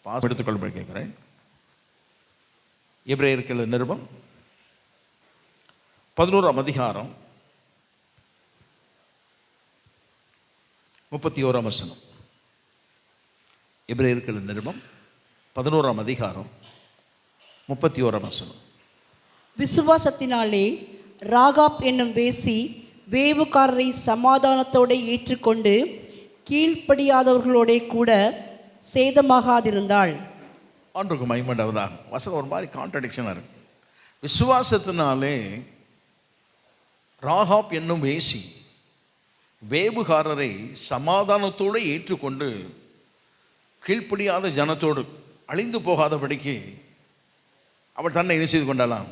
எடுத்துக்கொள்படி கேட்கிறேன். எபிரேயர்கள் நிருபம் 11ஆம் அதிகாரம் 31ஆம் வசனம். எபிரேயர்கள் நிருபம் 11ஆம் அதிகாரம் 31ஆம் வசனம். விசுவாசத்தினாலே ராகாப் என்னும் வேசி வேவுகாரரை சமாதானத்தோடு ஏற்றுக்கொண்டு கீழ்ப்படியாதவர்களோட கூட சேதமாகாதிருந்தாள். ஆண்டுக்கு மகிமையுண்டாவதாக. வசனம் ஒரு மாதிரி கான்ட்ரடிக்ஷனாக இருக்கு. விசுவாசத்தினாலே ராகாப் என்னும் வேசி வேவுகாரரை சமாதானத்தோடு ஏற்றுக்கொண்டு கீழ்ப்படியாத ஜனத்தோடு அழிந்து போகாதபடிக்கு அவள் தன்னை என்ன செய்து கொண்டாலாம்,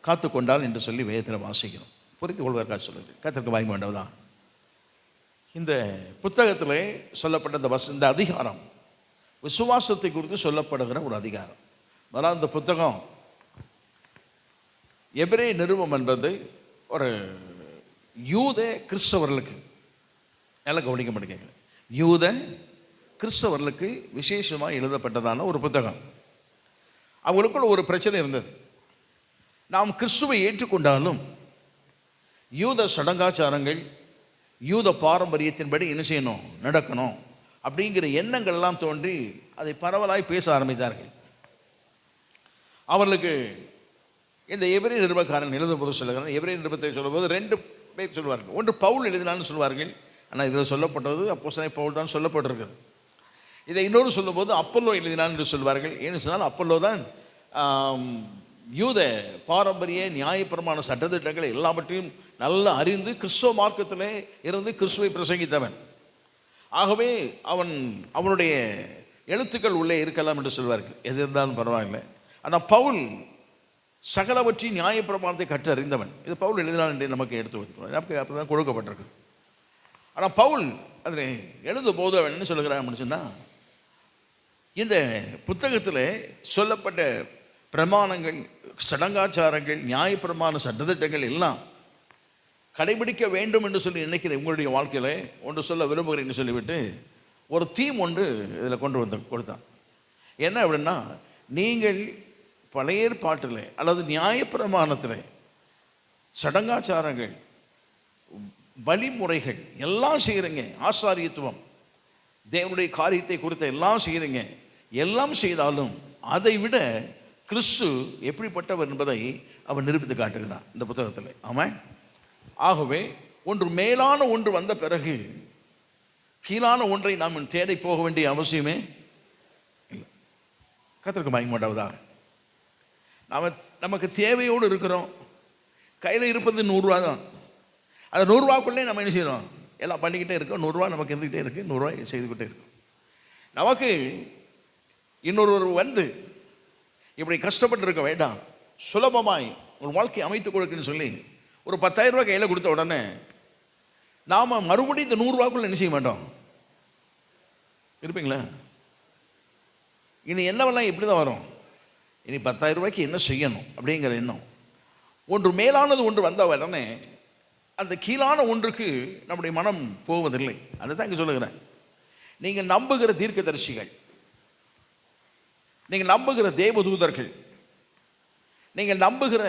காத்து கொண்டாள் என்று சொல்லி வேதத்தில் வாசிக்கிறோம். புரிந்து கொள்வதற்காக சொல்லுது. கர்த்தருக்கு மகிமை உண்டாவதாக. இந்த புத்தகத்திலே சொல்லப்பட்ட இந்த அதிகாரம் விசுவாசத்தை குறித்து சொல்லப்படுகிற ஒரு அதிகாரம். ஆனால் இந்த புத்தகம் எபிரேய நிருபம் என்பது ஒரு யூத கிறிஸ்தவர்களுக்கு, நல்லா கவனிக்க மாட்டேங்க, யூத கிறிஸ்தவர்களுக்கு விசேஷமாக எழுதப்பட்டதான ஒரு புத்தகம். அவங்களுக்குள்ள ஒரு பிரச்சனை இருந்தது. நாம் கிறிஸ்துவை ஏற்றுக்கொண்டாலும் யூத சடங்காச்சாரங்கள் யூத பாரம்பரியத்தின்படி என்ன செய்யணும், நடக்கணும் அப்படிங்கிற எண்ணங்கள்லாம் தோன்றி அதை பரவலாய் பேச ஆரம்பித்தார்கள். அவர்களுக்கு இந்த எபிரேய நிருபக்காரன் எழுதும்போது சொல்லுகிறார். எபிரேய நிருபத்தை சொல்லும்போது ரெண்டு பேர் சொல்வார்கள். ஒன்று பவுல் எழுதினான்னு சொல்வார்கள், ஆனால் இதில் சொல்லப்பட்டது அப்போஸ்தலனாகிய பவுல் தான் சொல்லப்பட்டிருக்கிறது. இதை இன்னொரு சொல்லும்போது அப்பல்லோ எழுதினான் என்று சொல்வார்கள். ஏன்னு சொன்னால் அப்பல்லோ தான் யூத பாரம்பரிய நியாயப்பிரமாண சட்டத்திட்டங்களை எல்லாவற்றையும் நல்லா அறிந்து கிறிஸ்துவ மார்க்கத்திலே இருந்து கிறிஸ்துவை பிரசங்கித்தவன். ஆகவே அவனுடைய எழுத்துக்கள் உள்ளே இருக்கலாம் என்று சொல்வார்கள். எது இருந்தாலும் பரவாயில்லை. ஆனால் பவுல் சகலவற்றின் நியாயப்பிரமாணத்தை கற்று அறிந்தவன். இது பவுல் எழுதினான் என்று நமக்கு எடுத்து வைக்கிறோம். நமக்கு அப்படி தான் கொடுக்கப்பட்டிருக்கு. ஆனால் பவுல் அதில் எழுதும் போது அவன் என்ன சொல்லுகிறான் அப்படின்னு சொன்னால், இந்த புத்தகத்தில் சொல்லப்பட்ட பிரமாணங்கள், சடங்காச்சாரங்கள், நியாயப்பிரமாண சட்டத்திட்டங்கள் எல்லாம் கடைபிடிக்க வேண்டும் என்று சொல்லி நினைக்கிறேன். உங்களுடைய வாழ்க்கையில் ஒன்று சொல்ல விரும்புகிறேன்னு சொல்லிவிட்டு ஒரு தீம் ஒன்று இதில் கொண்டு வந்து கொடுத்தான். என்ன அப்படின்னா, நீங்கள் பழைய ஏற்பாட்டில் அல்லது நியாயப்பிரமாணத்தில் சடங்காச்சாரங்கள், வழிமுறைகள் எல்லாம் செய்கிறீங்க, ஆசாரியத்துவம், தேவனுடைய காரியத்தை குறித்த எல்லாம் செய்கிறீங்க. எல்லாம் செய்தாலும் அதை விட கிறிஸ்து எப்படிப்பட்டவர் என்பதை அவன் நிரூபித்து காட்டுகிறான் இந்த புத்தகத்தில். ஆமாம். ஆகவே ஒன்று மேலான ஒன்று வந்த பிறகு கீழான ஒன்றை நாம் தேடி போக வேண்டிய அவசியமே இல்லை. கர்த்தருக்கு மகிமை உண்டாவதாக. நமக்கு தேவையோடு இருக்கிறோம். கையில் இருப்பது 100 ரூபா தான். அந்த 100 ரூபாக்குள்ளே நம்ம என்ன செய்யறோம், எல்லாம் பண்ணிக்கிட்டே இருக்கோம். 100 ரூபா நமக்கு இருந்துக்கிட்டே இருக்கு, 100 ரூபாய் செய்துக்கிட்டே இருக்கும். நமக்கு இன்னொரு வந்து இப்படி கஷ்டப்பட்டு இருக்க வேண்டாம், சுலபமாய் ஒரு வாழ்க்கை அமைத்துக் கொடுக்குன்னு சொல்லி ஒரு 10,000 ரூபாய் கையில் கொடுத்த உடனே நாம் மறுபடியும் இந்த 100 ரூபாக்குள்ள என்ன செய்ய மாட்டோம், இருப்பீங்களா? இனி என்னவெல்லாம் இப்படி தான் வரும். இனி 10,000 ரூபாய்க்கு என்ன செய்யணும் அப்படிங்கிற எண்ணம். ஒன்று மேலானது ஒன்று வந்த உடனே அந்த கீழான ஒன்றுக்கு நம்முடைய மனம் போவதில்லை. அதை தான் இங்கே சொல்லுகிறேன். நீங்கள் நம்புகிற தீர்க்கதரிசிகள், நீங்கள் நம்புகிற தேவதூதர்கள், நீங்கள் நம்புகிற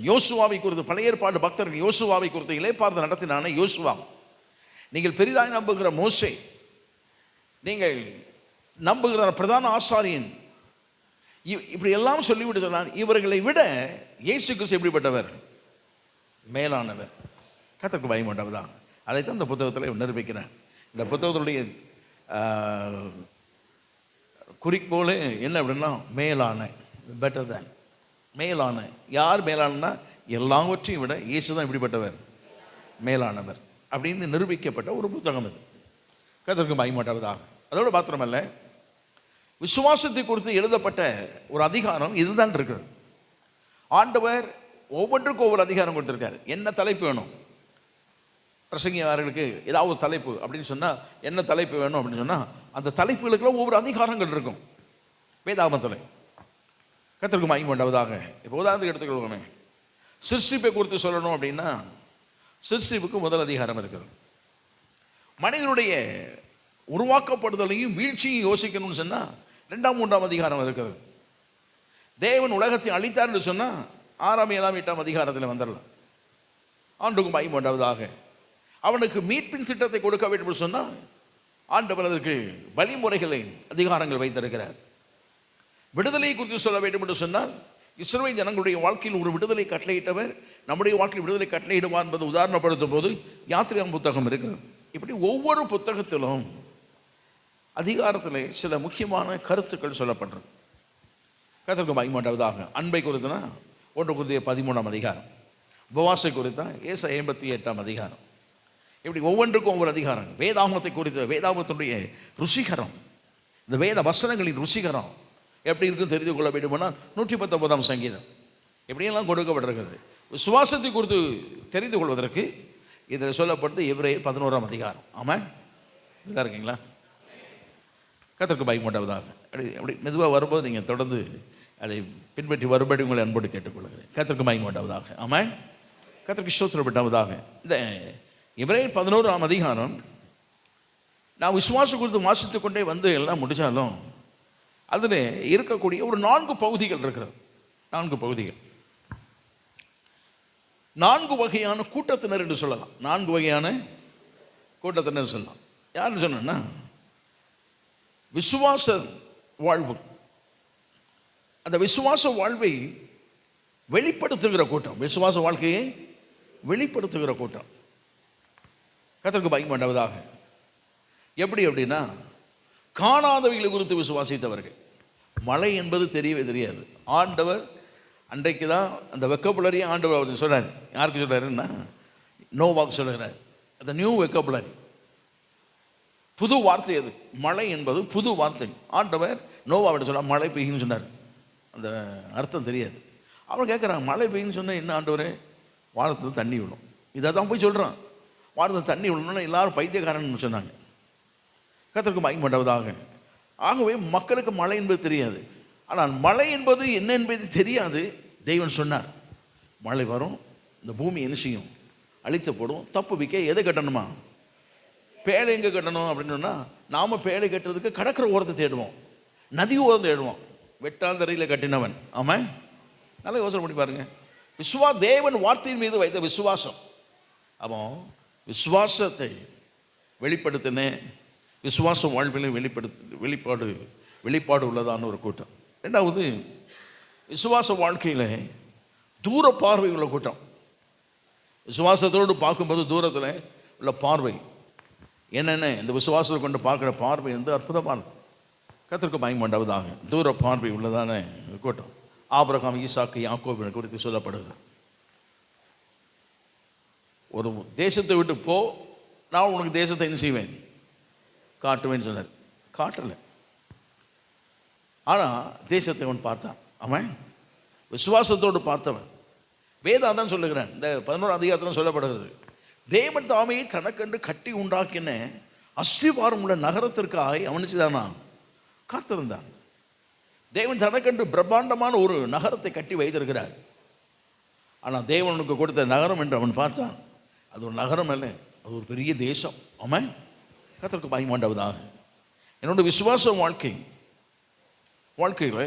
யோசுவாவை குறித்து, பழைய ஏற்பாடு பக்தர்கள் யோசுவாவை குறித்து இளைப்பாறுதல் நடத்தினான யோசுவா, நீங்கள் பெரிதாய் நம்புகிற மோசே, நீங்கள் நம்புகிற பிரதான ஆசாரியன், இப்படி எல்லாம் சொல்லிவிட்டு சொன்னான். இவர்களை விட இயேசு கிறிஸ்து எப்படிப்பட்டவர், மேலானவர். கர்த்தருக்கு பயம் உண்டாவதாக. அதைத்தான் இந்த புத்தகத்தில் நிரூபிக்கிறேன். இந்த புத்தகத்துடைய குறிக்கோள் என்ன அப்படின்னா, மேலான, பெட்டர் தேன், மேலான. யார் மேலானா, எல்லாவற்றையும் விட இயேசு தான் இப்படிப்பட்டவர், மேலானவர் அப்படின்னு நிரூபிக்கப்பட்ட ஒரு புத்தகம் இது. கர்த்தருக்கு மகிமை உண்டாவதாக. அதோடு மாத்திரமல்ல, விசுவாசத்தை குறித்து எழுதப்பட்ட ஒரு அதிகாரம் இதுதான் இருக்கிறது. ஆண்டவர் ஒவ்வொன்றுக்கும் ஒவ்வொரு அதிகாரம் கொடுத்துருக்காரு. என்ன தலைப்பு வேணும், பிரசங்கியாளர்களுக்கு ஏதாவது ஒரு தலைப்பு அப்படின்னு சொன்னால் என்ன தலைப்பு வேணும் அப்படின்னு சொன்னால் அந்த தலைப்புகளுக்கெல்லாம் ஒவ்வொரு அதிகாரங்கள் இருக்கும் வேதாகமத்தில். கர்த்தருக்கு மகிமை உண்டாவதாக. இப்போ உதாரணத்துக்கு எடுத்துக்கொள்வோமே, சிருஷ்டிப்பை குறித்து சொல்லணும் அப்படின்னா சிருஷ்டிப்புக்கு முதல் அதிகாரம் இருக்குது. மனிதனுடைய உருவாக்கப்படுதலையும் வீழ்ச்சியும் யோசிக்கணும்னு சொன்னால் 2ஆம் 3ஆம் அதிகாரம் இருக்கிறது. தேவன் உலகத்தை அழித்தார்னு சொன்னால் 6ஆம் 7ஆம் 8ஆம் அதிகாரத்தில் வந்துடலாம். ஆண்டுக்கு மகிமை உண்டாவதாக. அவனுக்கு மீட்பின் திட்டத்தை கொடுக்க வேண்டும் என்று சொன்னால் ஆண்டவர் அதற்கு வழிமுறைகளை அதிகாரங்கள் வைத்திருக்கிறார். விடுதலை குறித்து சொல்ல வேண்டும் என்று சொன்னால் இஸ்ரவேல் ஜனங்களுடைய வாழ்க்கையில் ஒரு விடுதலை கட்டளையிட்டவர் நம்முடைய வாழ்க்கையில் விடுதலை கட்டளையிடுவார் என்பது உதாரணப்படுத்தும் போது யாத்திரையாம் புத்தகம் இருக்கிறது. இப்படி ஒவ்வொரு புத்தகத்திலும் அதிகாரத்தில் சில முக்கியமான கருத்துக்கள் சொல்லப்படுறது. கர்த்தருக்கு மகிமை உண்டாவதாக. அன்பை குறித்துனா 1 Corinthians 13ஆம் அதிகாரம், உபவாசை குறித்தா ஏசாயா 88ஆம் அதிகாரம். இப்படி ஒவ்வொன்றுக்கும் ஒவ்வொரு அதிகாரம். வேதாகமத்தை குறித்த வேதாகமத்துடைய ருசிகரம், இந்த வேத வசனங்களின் ருசிகரம் எப்படி இருக்குன்னு தெரிந்து கொள்ள வேண்டுமானால் 119ஆம் சங்கீதம் எப்படியெல்லாம் கொடுக்கப்பட்டிருக்கிறது. விசுவாசத்தை குறித்து தெரிந்து கொள்வதற்கு இதில் சொல்லப்பட்டு எபிரேயர் 11ஆம் அதிகாரம். ஆமாம், இதாக இருக்கீங்களா? கர்த்தருக்கு மகிமை உண்டாவதாக. அப்படி மெதுவாக வரும்போது நீங்கள் தொடர்ந்து அதை பின்பற்றி வரும்படி உங்களை அன்போடு கேட்டுக்கொள்கிறேன். கர்த்தருக்கு மகிமை உண்டாவதாக. ஆமாம், கர்த்தருக்கு ஸ்தோத்திரம் உண்டாவதாக. இந்த எபிரேயர் 11ஆம் அதிகாரம் நான் விசுவாசம் குறித்து வாசித்து கொண்டே வந்து எல்லாம் முடித்தாலும் அதில் இருக்கக்கூடிய ஒரு 4 பகுதிகள் இருக்கிறது. 4 பகுதிகள், 4 வகையான கூட்டத்தினர் என்று சொல்லலாம். 4 வகையான கூட்டத்தினர் சொல்லலாம். யாருன்னு சொன்னா, விசுவாச வாழ்வு, அந்த விசுவாச வாழ்வை வெளிப்படுத்துகிற கூட்டம், விசுவாச வாழ்க்கையை வெளிப்படுத்துகிற கூட்டம். கர்த்தருக்கு மகிமை உண்டாவதாக. எப்படி அப்படின்னா, காணாதவைகளை குறித்து விசுவாசித்தவர்கள். மழை என்பது தெரியவே தெரியாது. ஆண்டவர் அன்றைக்கு தான் அந்த வெக்கபுலரியை ஆண்டவர் அவர் சொல்கிறார். யாருக்கு சொல்கிறாருன்னா, நோவாக்கு சொல்கிறார். அந்த நியூ வெக்கபுலரி, புது வார்த்தை. அது மழை என்பது புது வார்த்தை. ஆண்டவர் நோவாவிட்ட சொல்ல மழை பெய்யுன்னு சொன்னார். அந்த அர்த்தம் தெரியாது. அவன் கேட்குறான், மழை பெய்யுன்னு சொன்னால் என்ன ஆண்டவரே? வானத்தில் தண்ணி விழும். இதை தான் போய் சொல்கிறான். வானத்தில் தண்ணி விழணும்னா எல்லாரும் பைத்தியக்காரன்னு சொன்னாங்க. கர்த்தருக்கு மகிமை உண்டாவதாக. ஆகவே மக்களுக்கு மழை என்பது தெரியாது. ஆனால் மழை என்பது என்ன என்பது தெரியாது. தெய்வன் சொன்னார், மழை வரும், இந்த பூமி என்ன செய்யும்? அழித்து போடும். தப்பு வைக்க எதை கட்டணுமா? பேழை எங்கே கட்டணும் அப்படின்னு சொன்னால், நாம் பேழை கட்டுறதுக்கு கடற்கரை ஓரத்தை தேடுவோம், நதி ஓரம் தேடுவோம். வெட்டாந்தரையில் கட்டினவன். ஆமாம், நல்லா யோசனை பண்ணி பாருங்க. தேவன் வார்த்தையின் மீது வைத்த விசுவாசம். அப்போ விசுவாசத்தை வெளிப்படுத்தினேன். விசுவாச வாழ்விலை வெளிப்பாடு உள்ளதான ஒரு கூட்டம். 2வது, விசுவாச வாழ்க்கையில் தூர பார்வை உள்ள கூட்டம். விசுவாசத்தோடு பார்க்கும்போது தூரத்தில் உள்ள பார்வை என்னென்ன, இந்த விசுவாசத்தை கொண்டு பார்க்குற பார்வை வந்து அற்புதமானது. கர்த்தருக்கு மகிமை உண்டாவதாக. தூர பார்வை உள்ளதான கூட்டம். ஆபிரகாம், ஈசாக்கு, யாக்கோபு குறித்து சொல்லப்படுது. ஒரு தேசத்தை விட்டு போ, நான் உனக்கு தேசத்தை என்ன செய்வேன்? காட்டுவேன்னு சொன்னார். காட்டலை. ஆனால் தேசத்தை அவன் பார்த்தான். அவன் விசுவாசத்தோடு பார்த்தவன். வேதம் தான் சொல்லுகிறேன். இந்த 11ஆம் அதிகாரத்தில் சொல்லப்படுகிறது, தேவன் தாமே தனக்கென்று கட்டி உண்டாக்கின அஸ்திவாரம் உள்ள நகரத்திற்காக அவனிச்சுதானா காத்திருந்தான். தேவன் தனக்கென்று பிரம்மாண்டமான ஒரு நகரத்தை கட்டி வைத்திருக்கிறார். ஆனால் தேவனுக்கு கொடுத்த நகரம் என்று அவன் பார்த்தான். அது ஒரு நகரம் அல்ல, அது ஒரு பெரிய தேசம். ஆமாம், கர்த்தருக்கு மகிமை உண்டாவதாக. என்னோட விசுவாச வாழ்க்கையில்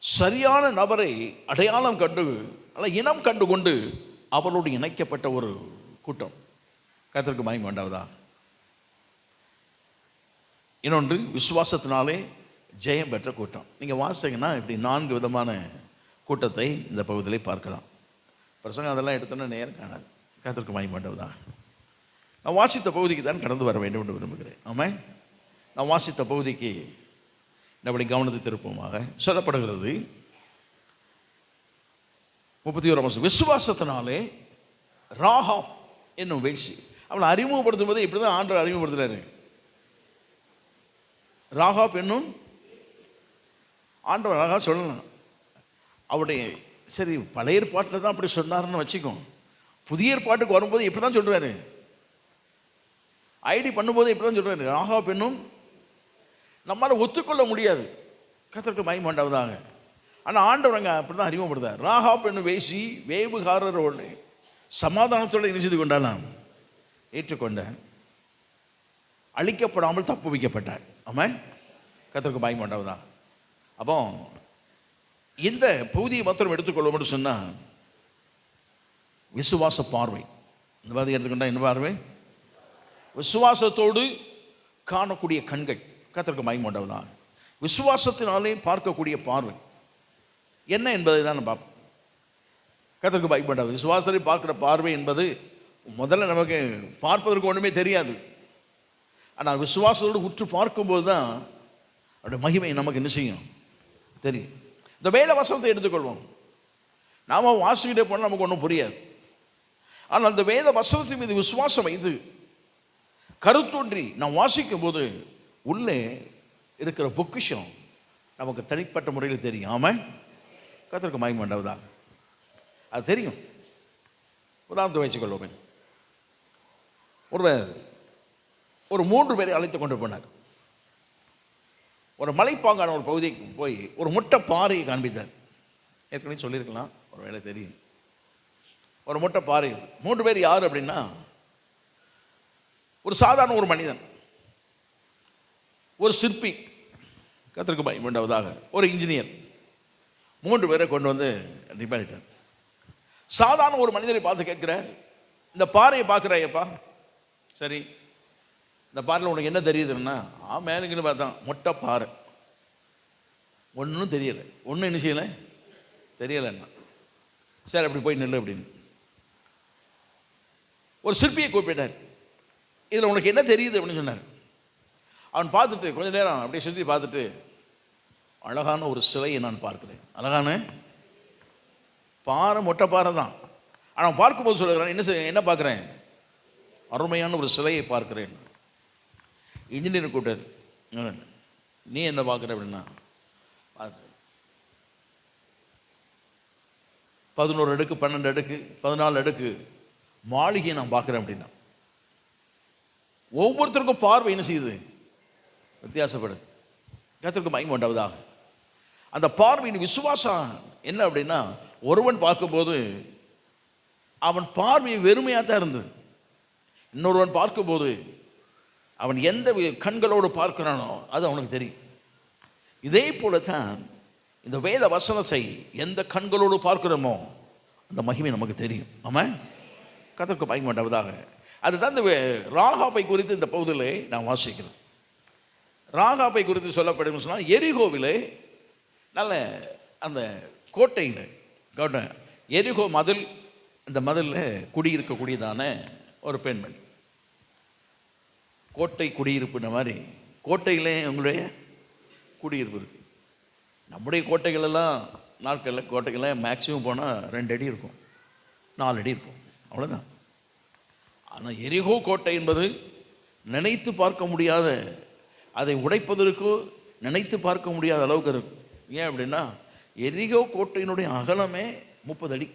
சரியான நபரை அடையாளம் கண்டு அல்ல இனம் கண்டு கொண்டு அவரோடு இணைக்கப்பட்ட ஒரு கூட்டம். கர்த்தருக்கு மகிமை உண்டாவதாக. இன்னொன்று, விசுவாசத்தினாலே ஜெயம் பெற்ற கூட்டம். நீங்கள் வாசிங்கன்னா இப்படி 4 விதமான கூட்டத்தை இந்த பகுதியிலே பார்க்கலாம். பிரசங்கம் அதெல்லாம் எடுத்தோன்னா நேரம் காணாது. கர்த்தருக்கு மகிமை உண்டாவதாக. நான் வாசித்த பகுதிக்கு தான் கடந்து வர வேண்டும் என்று விரும்புகிறேன். ஆமாம், நான் வாசித்த பகுதிக்கு நம்முடைய கவனத்தை திருப்பமாக சொல்லப்படுகிறது. 31ஆம் வசனம், விசுவாசத்தினாலே ராகாப் என்னும் வேசி. அவளை அறிமுகப்படுத்தும் போது இப்படி தான் ஆண்டவர் அறிமுகப்படுத்துறாரு. ராகாப் என்னும் ஆண்டவர் அழகாக சொல்லலாம். அவருடைய சரி பழைய ஏற்பாட்டில் தான் அப்படி சொன்னார்னு வச்சுக்கோ, புதிய ஏற்பாட்டுக்கு வரும்போது இப்படி தான் சொல்கிறாரு. ஐடி பண்ணும்போது இப்படி தான் சொல்கிறாரு, ராகாப் என்னும். நம்மளால் ஒத்துக்கொள்ள முடியாது. கர்த்தருக்கு மகிமை உண்டாவதாக. ஆனால் ஆண்டவர் அங்கே அப்படி தான் அறிமுகப்படுத்தார். ராகாப் என்னும் வேசி வேவுகாரரோடு சமாதானத்தோடு என்ன செய்து கொண்டான்? ஏற்றுக்கொண்டேன். அழிக்கப்படாமல் தப்பு வைக்கப்பட்டார். ஆமாம், கர்த்தருக்கு பயமா உண்டாவதாக. அப்போ இந்த பகுதியை மாத்திரம் எடுத்துக்கொள்வோம்னு சொன்னால் விசுவாச பார்வை. இந்த மாதிரி எடுத்துக்கிட்டா என்ன பார்வை? விசுவாசத்தோடு காணக்கூடிய கண்கள். கர்த்தருக்கு பயமா உண்டாவதாக. விசுவாசத்தினாலே பார்க்கக்கூடிய பார்வை என்ன என்பதை தான் நம்ம பார்ப்போம். கர்த்தருக்கு பயமா உண்டாவது. விசுவாசத்தை பார்க்குற பார்வை என்பது முதல்ல நமக்கு பார்ப்பதற்கு ஒன்றுமே தெரியாது. ஆனால் விசுவாசத்தோடு உற்று பார்க்கும்போது தான் அவருடைய மகிமை நமக்கு என்ன செய்யும் தெரியும். இந்த வேத வசனத்தை எடுத்துக்கொள்வோம். நாம் வாசிக்கிட்டே போனால் நமக்கு ஒன்றும் புரியாது. ஆனால் அந்த வேத வசனத்தின் மீது விசுவாசம் வைத்து கருத்தொன்றி நாம் வாசிக்கும் போது உள்ளே இருக்கிற பொக்கிஷம் நமக்கு தனிப்பட்ட முறையில் தெரியும். ஆமாம், கர்த்தருக்கு மகிமை உண்டாவதாக. அது தெரியும். உதாரணத்தை வச்சுக்கொள்வோமே. ஒருவர் ஒரு 3 பேரை அழைத்து கொண்டு போனார். ஒரு மலைப்பாங்கான ஒரு பகுதிக்கு போய் ஒரு முட்டை பாறையை காண்பித்தார். ஏற்கனவே சொல்லியிருக்கலாம், ஒரு வேலை தெரியும். ஒரு முட்டை பாறை. 3 பேர் யார் அப்படின்னா, ஒரு சாதாரண ஒரு மனிதன், ஒரு சிற்பி, கர்த்தருக்கு பயமா உண்டாவதாக, ஒரு இன்ஜினியர், 3 பேரை கொண்டு வந்து நிப்பாட்டிட்டார். சாதாரண ஒரு மனிதரை பார்த்து கேட்கிறார், இந்த பாறையை பார்க்குறாயப்பா, சரி இந்த பாறையில் உனக்கு என்ன தெரியுதுன்னா, மேலுக்குன்னு பார்த்தான், மொட்டை பாறை, ஒன்றும் தெரியலை, ஒன்றும் என்ன செய்யலை தெரியலைன்னா, சரி அப்படி போய் நில்லு அப்படின்னு ஒரு சிற்பியை கூப்பிட்டார். இதில் உனக்கு என்ன தெரியுது அப்படின்னு சொன்னார். அவன் பார்த்துட்டு கொஞ்ச நேரம் அப்படியே சுற்றி பார்த்துட்டு, அழகான ஒரு சிலையை நான் பார்க்கிறேன். அழகான பாறை, மொட்டை பாறை தான். ஆனால் பார்க்கும்போது சொல்லுகிறேன், என்ன பார்க்குறேன்? அருமையான ஒரு சிலையை பார்க்கிறேன். இன்ஜினியர் கூப்பிட்டார், நீ என்ன பார்க்குற அப்படின்னா, 11 அடுக்கு 12 அடுக்கு 14 அடுக்கு மாளிகையை நான் பார்க்குறேன் அப்படின்னா. ஒவ்வொருத்தருக்கும் பார்வை என்ன செய்யுது? வித்தியாசப்படுது. கர்த்தருக்கு மகிமை உண்டாவதாக. அந்த பார்வையின் விசுவாசம் என்ன அப்படின்னா, ஒருவன் பார்க்கும்போது அவன் பார்வை வெறுமையாக தான் இருந்தது. இன்னொருவன் பார்க்கும்போது அவன் எந்த கண்களோடு பார்க்கிறானோ அது அவனுக்கு தெரியும். இதே போல தான் இந்த வேத வசனத்தை எந்த கண்களோடு பார்க்கிறோமோ அந்த மகிமை நமக்கு தெரியும். ஆமாம், கர்த்தருக்கு மகிமை உண்டாவதாக. அதுதான் இந்த ராகாபை குறித்து இந்த பகுதியிலே நான் வாசிக்கிறேன். ராகாபை குறித்து சொல்லப்படும் சொன்னால், எரிகோவிலே நல்ல அந்த கோட்டையில் எரிகோ மதில், இந்த மதிலில் குடியிருக்கக்கூடியதான ஒரு பெண்மணி. கோட்டை குடியிருப்புன மாதிரி கோட்டையிலே உங்களுடைய குடியிருப்பு இருக்குது. நம்முடைய கோட்டைகளெல்லாம் நாட்களில் கோட்டைகள்லாம் மேக்சிமம் போனால் 2 அடி இருக்கும், 4 அடி இருக்கும், அவ்வளோதான். ஆனால் எரிகோ கோட்டை என்பது நினைத்து பார்க்க முடியாத, அதை உடைப்பதற்கோ நினைத்து பார்க்க முடியாத அளவுக்கு இருக்கும். ஏன் அப்படின்னா, எரிகோ கோட்டையினுடைய அகலமே 30 அடி.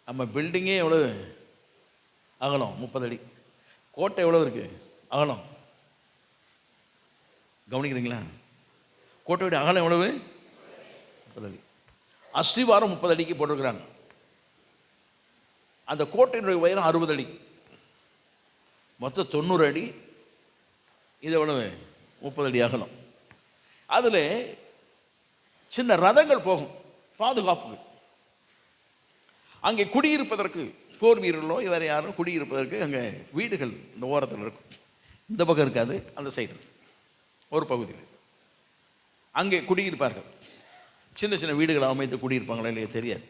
நம்ம பில்டிங்கே எவ்வளோ அகலம்? 30 அடி. கோட்டை எவ்வளோ இருக்குது அகலம்? கவனிக்கிறீங்களா? கோட்டையுடைய அகலம் எவ்வளவு? 30 அடி. அஸ்திவாரம் 30 அடிக்கு போட்டிருக்கிறாங்க. அந்த கோட்டையினுடைய உயரம் 60 அடி, மொத்தம் 90 அடி. இது எவ்வளவு? 30 அடி அகலம். அதில் சின்ன ரதங்கள் போகும் பாதுகாப்பு. அங்கே குடியிருப்பதற்கு போர் வீரர்களோ வேறு யாரும் குடியிருப்பதற்கு அங்கே வீடுகள் இந்த ஓரத்தில் இருக்கும். இந்த பக்கம் இருக்காது, அந்த சைடு ஒரு பகுதியில் அங்கே குடியிருப்பார்கள். சின்ன சின்ன வீடுகளை அமைத்து குடியிருப்பாங்களா இல்லையா தெரியாது.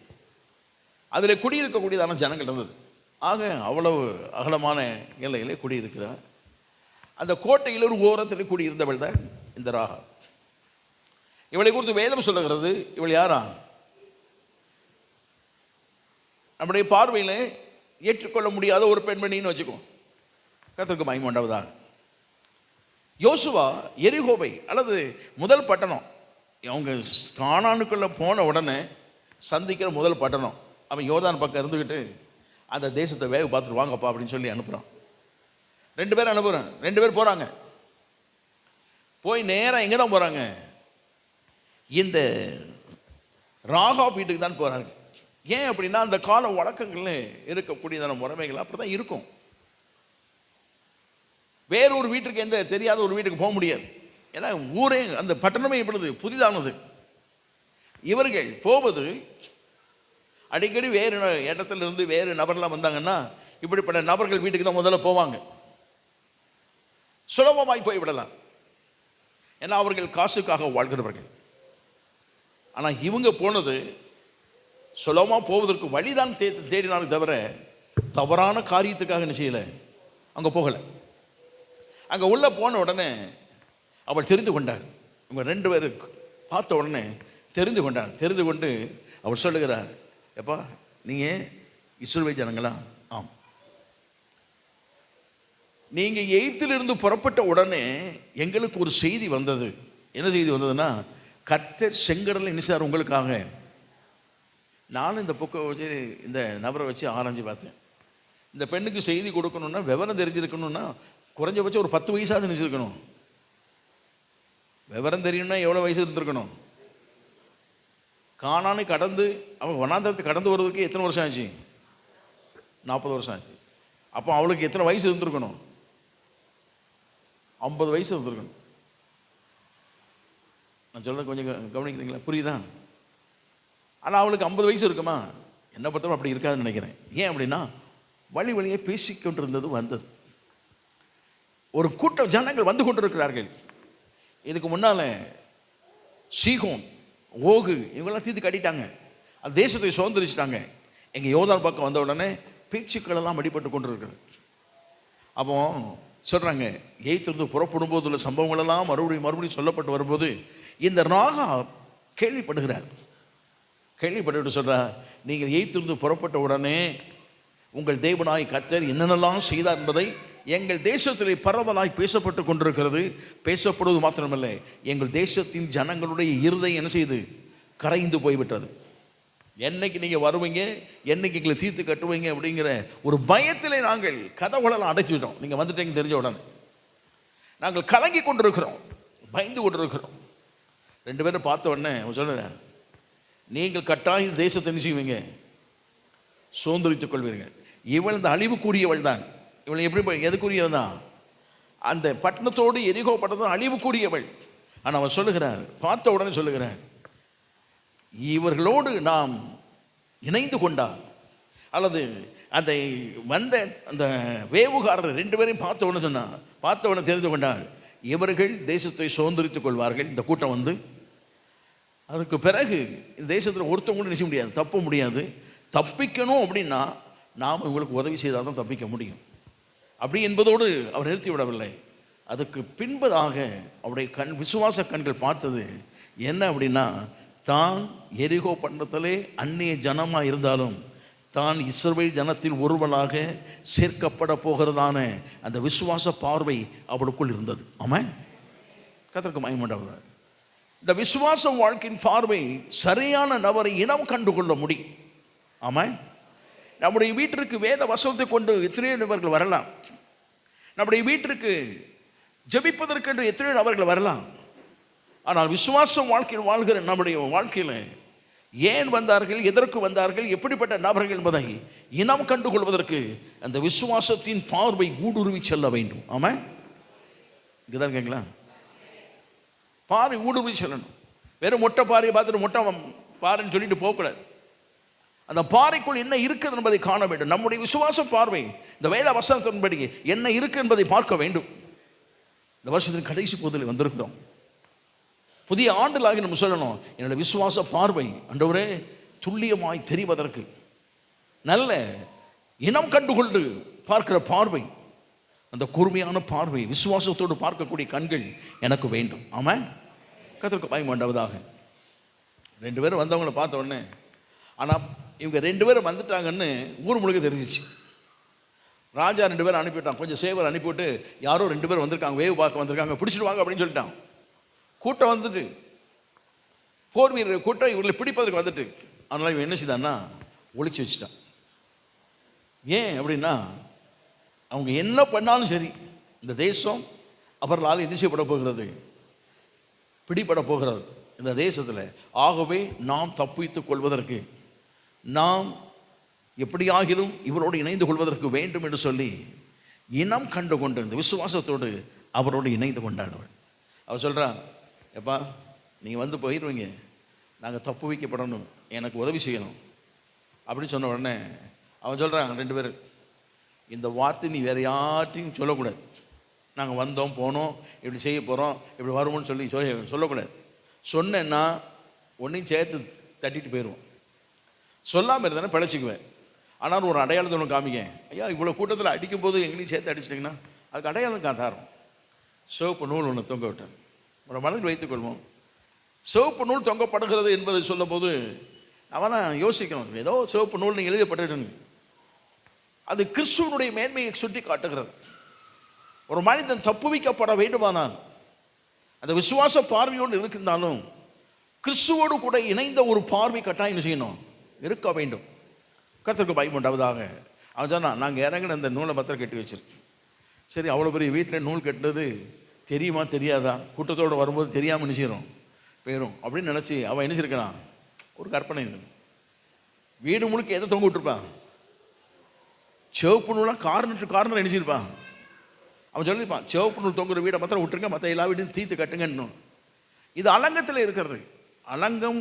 அதில் குடியிருக்கக்கூடியதான ஜனங்கள் இருந்தது. ஆக அவ்வளவு அகலமான எல்லையிலே குடியிருக்கிறார். அந்த கோட்டையில் ஒரு ஓரத்தில் குடியிருந்தவள் தான் இந்த ராகா. இவளை குறித்து வேதம் சொல்லுகிறது, இவள் யாரா? நம்முடைய பார்வையில் ஏற்றுக்கொள்ள முடியாத ஒரு பெண்மணின்னு வச்சுக்கோ. கர்த்தருக்கு மகிமை உண்டாவதாக. யோசுவா எரிகோவை அல்லது முதல் பட்டணம், அவங்க கானானுக்குள்ளே போன உடனே சந்திக்கிற முதல் பட்டணம், அவன் யோர்தான் பக்கம் இருந்துக்கிட்டு அந்த தேசத்தை வேக பார்த்துட்டு வாங்கப்பா அப்படின்னு சொல்லி அனுப்புகிறான். 2 பேர் அனுப்புகிறேன். 2 பேர் போகிறாங்க. போய் நேராக எங்கே தான் போகிறாங்க? இந்த ராகாப் வீட்டுக்கு தான் போகிறாங்க. ஏன் அப்படின்னா, அந்த கால வழக்கங்களில் இருக்கக்கூடியதான முறைமைகள் அப்படி தான் இருக்கும். வேறொரு வீட்டுக்கு எந்த தெரியாத ஒரு வீட்டுக்கு போக முடியாது. ஏன்னா ஊரே அந்த பட்டணமே இப்பொழுது புதிதானது. இவர்கள் போவது அடிக்கடி வேறு இடத்துல இருந்து வேறு நபர்லாம் வந்தாங்கன்னா இப்படிப்பட்ட நபர்கள் வீட்டுக்கு தான் முதல்ல போவாங்க. சுலபமாய் போய்விடலாம், ஏன்னா அவர்கள் காசுக்காக வாழ்கிறவர்கள். ஆனால் இவங்க போனது சுலபமாக போவதற்கு வழிதான் தேடினாலும் தவிர தவறான காரியத்துக்காக என்ன செய்யலை, அங்கே போகலை. அங்கே உள்ளே போன உடனே அவள் தெரிந்து கொண்டாள். இவங்க 2 பேரும் பார்த்த உடனே தெரிந்து கொண்டாள். தெரிந்து கொண்டு அவள் சொல்லுகிறார், எப்பா நீங்கள் இஸ்ரவேல் ஜனங்களா? ஆம். நீங்கள் எகிப்திலிருந்து புறப்பட்ட உடனே எங்களுக்கு ஒரு செய்தி வந்தது. என்ன செய்தி வந்ததுன்னா, கர்த்தர் செங்கடலை நினைச்சார் உங்களுக்காக. நானும் இந்த புக்கை வச்சு இந்த நபரை வச்சு ஆராய்ச்சி பார்த்தேன். இந்த பெண்ணுக்கு செய்தி கொடுக்கணும்னா விவரம் தெரிஞ்சிருக்கணும்னா குறைஞ்சபட்சம் ஒரு 10 வயசாவது நினைச்சிருக்கணும். விவரம் தெரியணும்னா எவ்வளோ வயசு இருந்திருக்கணும்? கானானை கடந்து அவன் வனாந்தரத்தை கடந்து வருவதற்கு எத்தனை வருஷம் ஆச்சு? 40 வருஷம் ஆச்சு. அப்போ அவளுக்கு எத்தனை வயசு இருந்திருக்கணும்? 50 வயசு இருந்திருக்கணும். நான் சொல்றது கொஞ்சம் கவனிக்கிறீங்களா? புரியுதா? ஆனால் அவளுக்கு 50 வயசு இருக்குமா? என்ன பொறுத்தவரை அப்படி இருக்காதுன்னு நினைக்கிறேன். ஏன் அப்படின்னா வழியே பேசிக்கொண்டிருந்தது வந்தது. ஒரு கூட்டம் ஜனங்கள் வந்து கொண்டிருக்கிறார்கள். இதுக்கு முன்னால் சீகோன், ஓகு இவங்கெல்லாம் தீர்த்து கட்டிட்டாங்க, அந்த தேசத்தை சுதந்திரிச்சிட்டாங்க. எங்கள் யோர்தான் பக்கம் வந்த உடனே பேச்சுக்கள் எல்லாம் அடிபட்டு கொண்டிருக்கிறது. அப்போ சொல்கிறாங்க, எகிப்திலிருந்து புறப்படும் போது உள்ள சம்பவங்கள் எல்லாம் மறுபடியும் சொல்லப்பட்டு வரும்போது இந்த ராகாப் கேள்விப்படுகிறார். கேள்விப்பட்டு சொல்கிறார், நீங்கள் எகிப்திலிருந்து புறப்பட்ட உடனே உங்கள் தேவனாய் கர்த்தர் என்னென்னலாம் செய்தார் என்பதை எங்கள் தேசத்திலே பரவலாய் பேசப்பட்டு கொண்டிருக்கிறது. பேசப்படுவது மாத்திரமல்ல, எங்கள் தேசத்தின் ஜனங்களுடைய இருதயம் என்ன செய்து கரைந்து போய்விட்டது. என்னைக்கு நீங்கள் வருவீங்க, என்னைக்கு எங்களை தீர்த்து கட்டுவீங்க அப்படிங்கிற ஒரு பயத்திலே நாங்கள் கதவுகளெல்லாம் அடைச்சி விட்டோம். நீங்கள் வந்துட்டீங்க தெரிஞ்ச உடனே நாங்கள் கலங்கி கொண்டிருக்கிறோம், பயந்து கொண்டிருக்கிறோம். 2 பேரும் பார்த்த உடனே சொல்லுறேன், நீங்கள் கட்டாயம் தேசத்தை என்ன செய்வீங்க, சுதந்திரித்துக் கொள்வீர்கள். இவள் இந்த அழிவுக்குரியவள் தான். இவள் எப்படி எதுக்குரியவள் தான்? அந்த பட்டணத்தோடு எரிகோ பட்டணத்தோடு அழிவுக்குரியவள். ஆனால் அவன் சொல்லுகிறார், பார்த்த உடனே சொல்லுகிறார், இவர்களோடு நாம் இணைந்து கொண்டால் அல்லது அந்த வந்த அந்த வேவுகாரர் 2 பேரையும் பார்த்த உடனே சொன்னான், பார்த்த உடனே தெரிந்து கொண்டால் இவர்கள் தேசத்தை சுதந்திரித்துக் கொள்வார்கள். இந்த கூட்டம் வந்து அதுக்கு பிறகு இந்த தேசத்தில் ஒருத்தவங்க கூட நிச்சய முடியாது, தப்ப முடியாது. தப்பிக்கணும் அப்படின்னா நாம் இவங்களுக்கு உதவி செய்தால் தான் தப்பிக்க முடியும். அப்படி என்பதோடு அவர் நிறுத்தி விடவில்லை. அதுக்கு பின்பதாக அவருடைய விசுவாச கண்கள் பார்த்தது என்ன அப்படின்னா, தான் எரிகோ பட்டணத்திலே அந்நிய ஜனமாக இருந்தாலும் தான் இஸ்ரவேல் ஜனத்தில் ஒருவனாக சேர்க்கப்பட போகிறதான அந்த விசுவாச பார்வை அவளுக்குள் இருந்தது. ஆமாம், கர்த்தருக்கு மகிமை உண்டாவதாக. இந்த விசுவாச வாழ்க்கையின் பார்வை சரியான நபரை இனம் கண்டுகொள்ள முடியும். ஆமாம், நம்முடைய வீட்டிற்கு வேத வசனத்தை கொண்டு எத்தனையோ நபர்கள் வரலாம். நம்முடைய வீட்டிற்கு ஜெபிப்பதற்கென்று எத்தனையோ நபர்கள் வரலாம். ஆனால் விசுவாச வாழ்க்கையில் வாழ்கிற நம்முடைய வாழ்க்கையில் ஏன் வந்தார்கள், எதற்கு வந்தார்கள், எப்படிப்பட்ட நபர்கள் என்பதை இனம் கண்டுகொள்வதற்கு அந்த விசுவாசத்தின் பார்வை ஊடுருவி செல்ல வேண்டும். ஆமாம், இதுதான் இருக்கீங்களா? பாறை ஊடுருவி செல்லணும். வெறும் மொட்டை பாறையை பார்த்துட்டு மொட்டை பாறைன்னு சொல்லிட்டு போகக்கூடாது. அந்த பாறைக்குள் என்ன இருக்குது என்பதை காண வேண்டும். நம்முடைய விசுவாச பார்வை இந்த வேத வசனத்தின்படி என்ன இருக்கு என்பதை பார்க்க வேண்டும். இந்த வருஷத்தின் கடைசி பகுதியில் வந்திருக்கிறோம். புதிய ஆண்டுலாகி நம்ம சொல்லணும், என்னோட விசுவாச பார்வை ஆண்டவரே துல்லியமாய் தெரிவதற்கு நல்ல இனம் கண்டுகொண்டு பார்க்கிற பார்வை, அந்த கூர்மையான பார்வை, விசுவாசத்தோடு பார்க்கக்கூடிய கண்கள் எனக்கு வேண்டும். ஆமாம், கர்த்தருக்கு பயன் வேண்டாவதாக. 2 பேரும் வந்தவங்களை பார்த்த உடனே, ஆனால் இவங்க 2 பேரும் வந்துட்டாங்கன்னு ஊர் முழுக்க தெரிஞ்சிச்சு. ராஜா 2 பேரும் அனுப்பிவிட்டான், கொஞ்சம் சேவர் அனுப்பிவிட்டு, யாரோ 2 பேர் வந்திருக்காங்க, வேவு பார்க்க வந்திருக்காங்க, பிடிச்சிட்டு வாங்க அப்படின்னு சொல்லிட்டான். கூட்டம் வந்துட்டு, போர் வீரர் கூட்டம் இவர்களை பிடிப்பதற்கு வந்துட்டு, அதனால் இவன் என்ன செய்தான்னா ஒளிச்சு வச்சுட்டான். ஏன் அப்படின்னா, அவங்க என்ன பண்ணாலும் சரி இந்த தேசம் அவர்களால் என்ன செய்யப்பட போகிறது, பிடிபட போகிறது இந்த தேசத்தில். ஆகவே நாம் தப்பித்துக் கொள்வதற்கு, நாம் எப்படியாகிலும் இவரோடு இணைந்து கொள்வதற்கு வேண்டும் என்று சொல்லி இனம் கண்டு கொண்டு இந்த விசுவாசத்தோடு அவரோடு இணைந்து கொண்டாடுவேன். அவர் சொல்கிறான், எப்பா நீங்கள் வந்து போயிடுவீங்க, நாங்கள் தப்பு வைக்கப்படணும், எனக்கு உதவி செய்யணும் அப்படின்னு சொன்ன உடனே அவன் சொல்கிறான், 2 பேர் இந்த வார்த்தை நீ வேறு யார்ட்டையும் சொல்லக்கூடாது. நாங்கள் வந்தோம் போனோம் இப்படி செய்ய போகிறோம் இப்படி வருவோம்னு சொல்லக்கூடாது. சொன்னேன்னா ஒன்றையும் சேர்த்து தட்டிட்டு போயிடுவோம். சொல்லாமல் இருந்தானே பிழைச்சிக்குவேன். ஆனால் ஒரு அடையாளத்தை ஒன்று காமிக்க, ஐயா இவ்வளோ கூட்டத்தில் அடிக்கும்போது எங்களையும் சேர்த்து அடிச்சிட்டிங்கன்னா அதுக்கு அடையாளம் காத்தாரம். சிவப்பு நூல் ஒன்று தொங்க விட்டேன். ஒரு மனதில் வைத்துக்கொள்வோம். சிவப்பு நூல் தொங்கப்படுகிறது என்பதை சொல்லும் போது அவனை யோசிக்கணும், ஏதோ சிவப்பு நூல் நீங்கள் எழுதப்பட்டுன்னு. அது கிறிஸ்துவனுடைய மேன்மையை சுட்டி காட்டுகிறது. ஒரு மனிதன் தப்புவிக்கப்பட வேண்டுமானால் அந்த விசுவாச பார்வையோடு இருக்கின்றாலும் கிறிஸ்துவோடு கூட இணைந்த ஒரு பார்வை கட்டாயம் செய்யணும், இருக்க வேண்டும். கர்த்தருக்கு பயமுண்டாவதாக. அவன் சொன்னான், நாங்கள் இறங்கின அந்த நூலை பத்திரம் கட்டி வச்சிருக்கேன். சரி, அவ்வளோ பெரிய வீட்டில் நூல் கட்டினது தெரியுமா தெரியாதா, கூட்டத்தோடு வரும்போது தெரியாமல் நினைச்சிடும் போயிடும் அப்படின்னு நினச்சி அவன் நினைச்சிருக்கான். ஒரு கற்பனை வீடு முழுக்க எதை தொங்க விட்டுருப்பான், சிவப்பு நூலாக கார்னர் நினைச்சிருப்பான். அவன் சொல்லியிருப்பான், சிவப்பு நூல் தொங்குற வீடை மாத்திரம் விட்டுருங்க, மற்ற எல்லா வீட்டையும் தீர்த்து கட்டுங்கன்னு. இது அலங்கத்தில் இருக்கிறது. அலங்கம்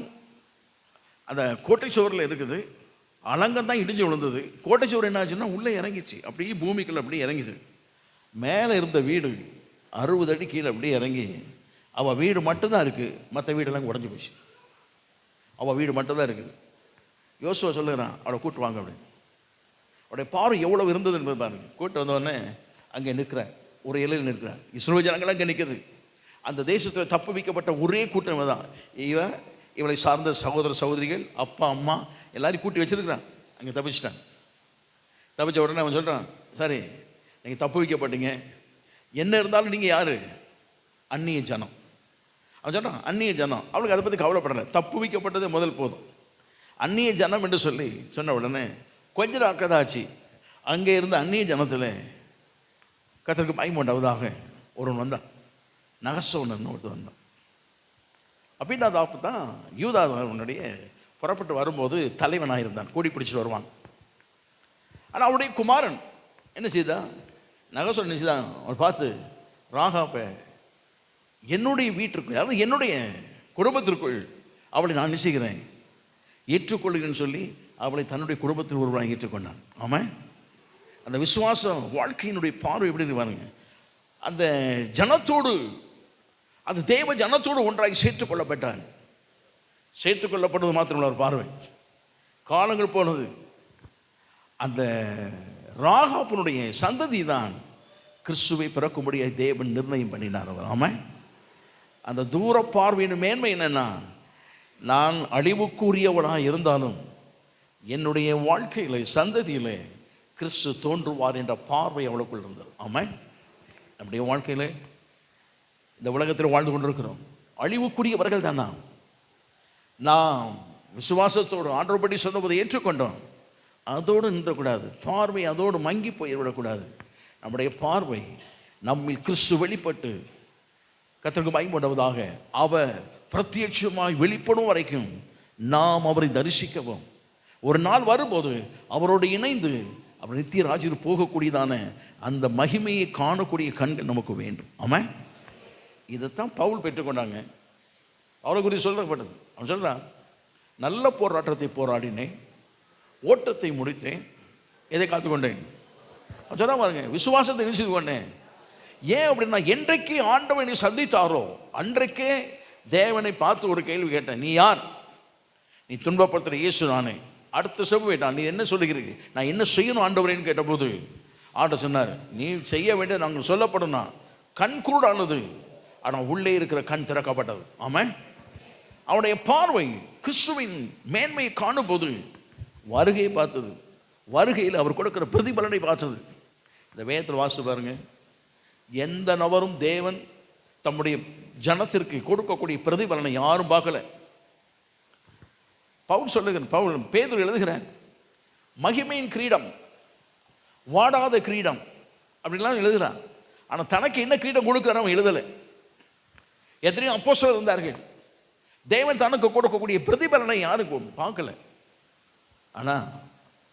அந்த கோட்டை சுவரில் இருக்குது. அலங்கம் தான் இடிஞ்சு விழுந்தது. கோட்டை சுவர் என்ன ஆச்சுன்னா உள்ளே இறங்கிச்சு, அப்படியே பூமிக்குள்ள அப்படியே இறங்கிச்சு. மேலே இருந்த வீடு 60 அடி கீழே அப்படியே இறங்கி அவள் வீடு மட்டும்தான் இருக்குது, மற்ற வீடெல்லாம் உடஞ்சி போச்சு. அவள் வீடு மட்டும்தான் இருக்குது. யோசுவா சொல்லுகிறான், அவளை கூட்டு வாங்க அப்படின்னு. அவருடைய பார்வை எவ்வளவு இருந்தது என்பது பாருங்க. கூட்டு வந்தோடனே அங்கே நிற்கிறேன், ஒரு இலையில் நிற்கிறேன். இஸ்ரவேல் ஜனங்கள் அங்கே நிற்குது. அந்த தேசத்தில் தப்பு வைக்கப்பட்ட ஒரே கூட்டம் தான். இவளை சார்ந்த சகோதர சகோதரிகள், அப்பா அம்மா எல்லாரையும் கூட்டி வச்சிருக்கிறான். அங்கே தப்பிச்சிட்டாங்க. தப்பிச்ச உடனே அவன் சொல்கிறான், சரி நீங்கள் தப்பு வைக்கப்பட்டீங்க, என்ன இருந்தாலும் நீங்கள் யார், அந்நிய ஜனம். அவன் சொல்கிறான், அந்நிய ஜனம். அவளுக்கு அதை பற்றி கவலைப்படலை, தப்பு வைக்கப்பட்டது முதல் போதும். அந்நிய ஜனம் என்று சொல்லி சொன்ன உடனே கொஞ்சம் ஆக்கதாச்சு. அங்கே இருந்த அந்நிய ஜனத்தில் கர்த்தருக்கு பயமுண்டாவதாக ஒருவன் வந்தான், நகசோனன் ஒருத்தர் வந்தான். அப்படின்னா அப்போ தான் யூதாவுடைய புறப்பட்டு வரும்போது தலைவனாக இருந்தான், கூடி பிடிச்சிட்டு வருவான். ஆனால் அவருடைய குமாரன் என்ன செய்தான், நகசோன் என்ன செய்தான், அவர் பார்த்து, ராகாப்பை என்னுடைய வீட்டிற்குள், அதாவது என்னுடைய குடும்பத்திற்குள் அவளை நான் நிச்சயிக்கிறேன், ஏற்றுக்கொள்கிறேன்னு சொல்லி அவளை தன்னுடைய குடும்பத்தில் ஒருவராக ஏற்றுக்கொண்டான். ஆமாம், அந்த விசுவாசம் வாழ்க்கையினுடைய பார்வை எப்படி பாருங்க. அந்த ஜனத்தோடு, அந்த தேவ ஜனத்தோடு ஒன்றாய் சேர்த்துக் கொள்ளப்பட்டான். சேர்த்துக் கொள்ளப்படுவது மாத்திரமல்ல ஒரு பார்வை. காலங்கள் போனது. அந்த ராகாப்பினுடைய சந்ததி தான் கிறிஸ்துவை பிறக்கும்படியாக தேவன் நிர்ணயம் பண்ணினார். ஆமாம், அந்த தூர பார்வையின் மேன்மை என்னன்னா, நான் அழிவுக்குரியவனாக இருந்தாலும் என்னுடைய வாழ்க்கையில் சந்ததியில் கிறிஸ்து தோன்றுவார் என்ற பார்வை அவளுக்குள் இருந்தது. ஆமாம், நம்முடைய வாழ்க்கையில் இந்த உலகத்தில் வாழ்ந்து கொண்டிருக்கிறோம், அழிவுக்குரியவர்கள் தான். நாம் விசுவாசத்தோடு ஆண்டவர்படி சொன்னபோது ஏற்றுக்கொண்டோம், அதோடு நின்றக்கூடாது. பார்வை அதோடு மங்கி போய்விடக்கூடாது. நம்முடைய பார்வை நம்மில் கிறிஸ்து வெளிப்பட்டு கர்த்தருக்கு பயன்படுவதாக, அவர் பிரத்யட்சமாய் வெளிப்படும் வரைக்கும் நாம் அவரை தரிசிக்கவும், ஒரு நாள் வரும்போது அவரோடு இணைந்து அவர் நித்திய ராஜ்யத்தில் போகக்கூடியதான அந்த மகிமையை காணக்கூடிய கண்கள் நமக்கு வேண்டும். ஆமாம், இதைத்தான் பவுல் பெற்றுக்கொண்டாங்க. அவரை குறித்து சொல்லப்பட்டது. அவன் சொல்கிறான், நல்ல போராட்டத்தை போராடினேன், ஓட்டத்தை முடித்தேன், எதை காத்துக்கொண்டேன். அவன் சொல்ல பாருங்க, விசுவாசத்தை நிச்சயித்து கொண்டேன். ஏன் அப்படின்னா, என்றைக்கு ஆண்டவனை சந்தித்தாரோ அன்றைக்கே தேவனை பார்த்து ஒரு கேள்வி கேட்டேன், நீ யார்? நீ துன்பப்படுத்துகிற இயேசு நானே. அடுத்த செப்பு கேட்டான், நீ என்ன சொல்லுகிறீங்க, நான் என்ன செய்யணும் ஆண்டவரேன்னு கேட்டபோது ஆண்டவர் சொன்னார், நீ செய்ய வேண்டியது நாங்கள் சொல்லப்படும்னா கண் குருடானது, ஆனால் உள்ளே இருக்கிற கண் திறக்கப்பட்டது. ஆமாம், அவனுடைய பார்வை கிறிஸ்துவின் மேன்மையை காணும் போது வருகையை பார்த்தது, வருகையில் அவர் கொடுக்கிற பிரதிபலனை பார்த்தது. இந்த வேதத்தில் வாசித்து பாருங்க, எந்த நபரும் தேவன் தம்முடைய ஜனத்திற்கு கொடுக்கக்கூடிய பிரதிபலனை யாரும் பார்க்கல. பவுல் சொல்லுகிறேன், பவுல் பேதுரு எழுதுகிறேன், மகிமையின் கிரீடம், வாடாத கிரீடம் அப்படின்லாம் எழுதுகிறான். ஆனால் தனக்கு என்ன கிரீடம் கொடுக்குறான் அவன் எழுதலை. எத்தனையோ அப்போஸ்தலர் இருந்தார்கள், தேவன் தனக்கு கொடுக்கக்கூடிய பிரதிபலனை யாருக்கும் பார்க்கல. ஆனால்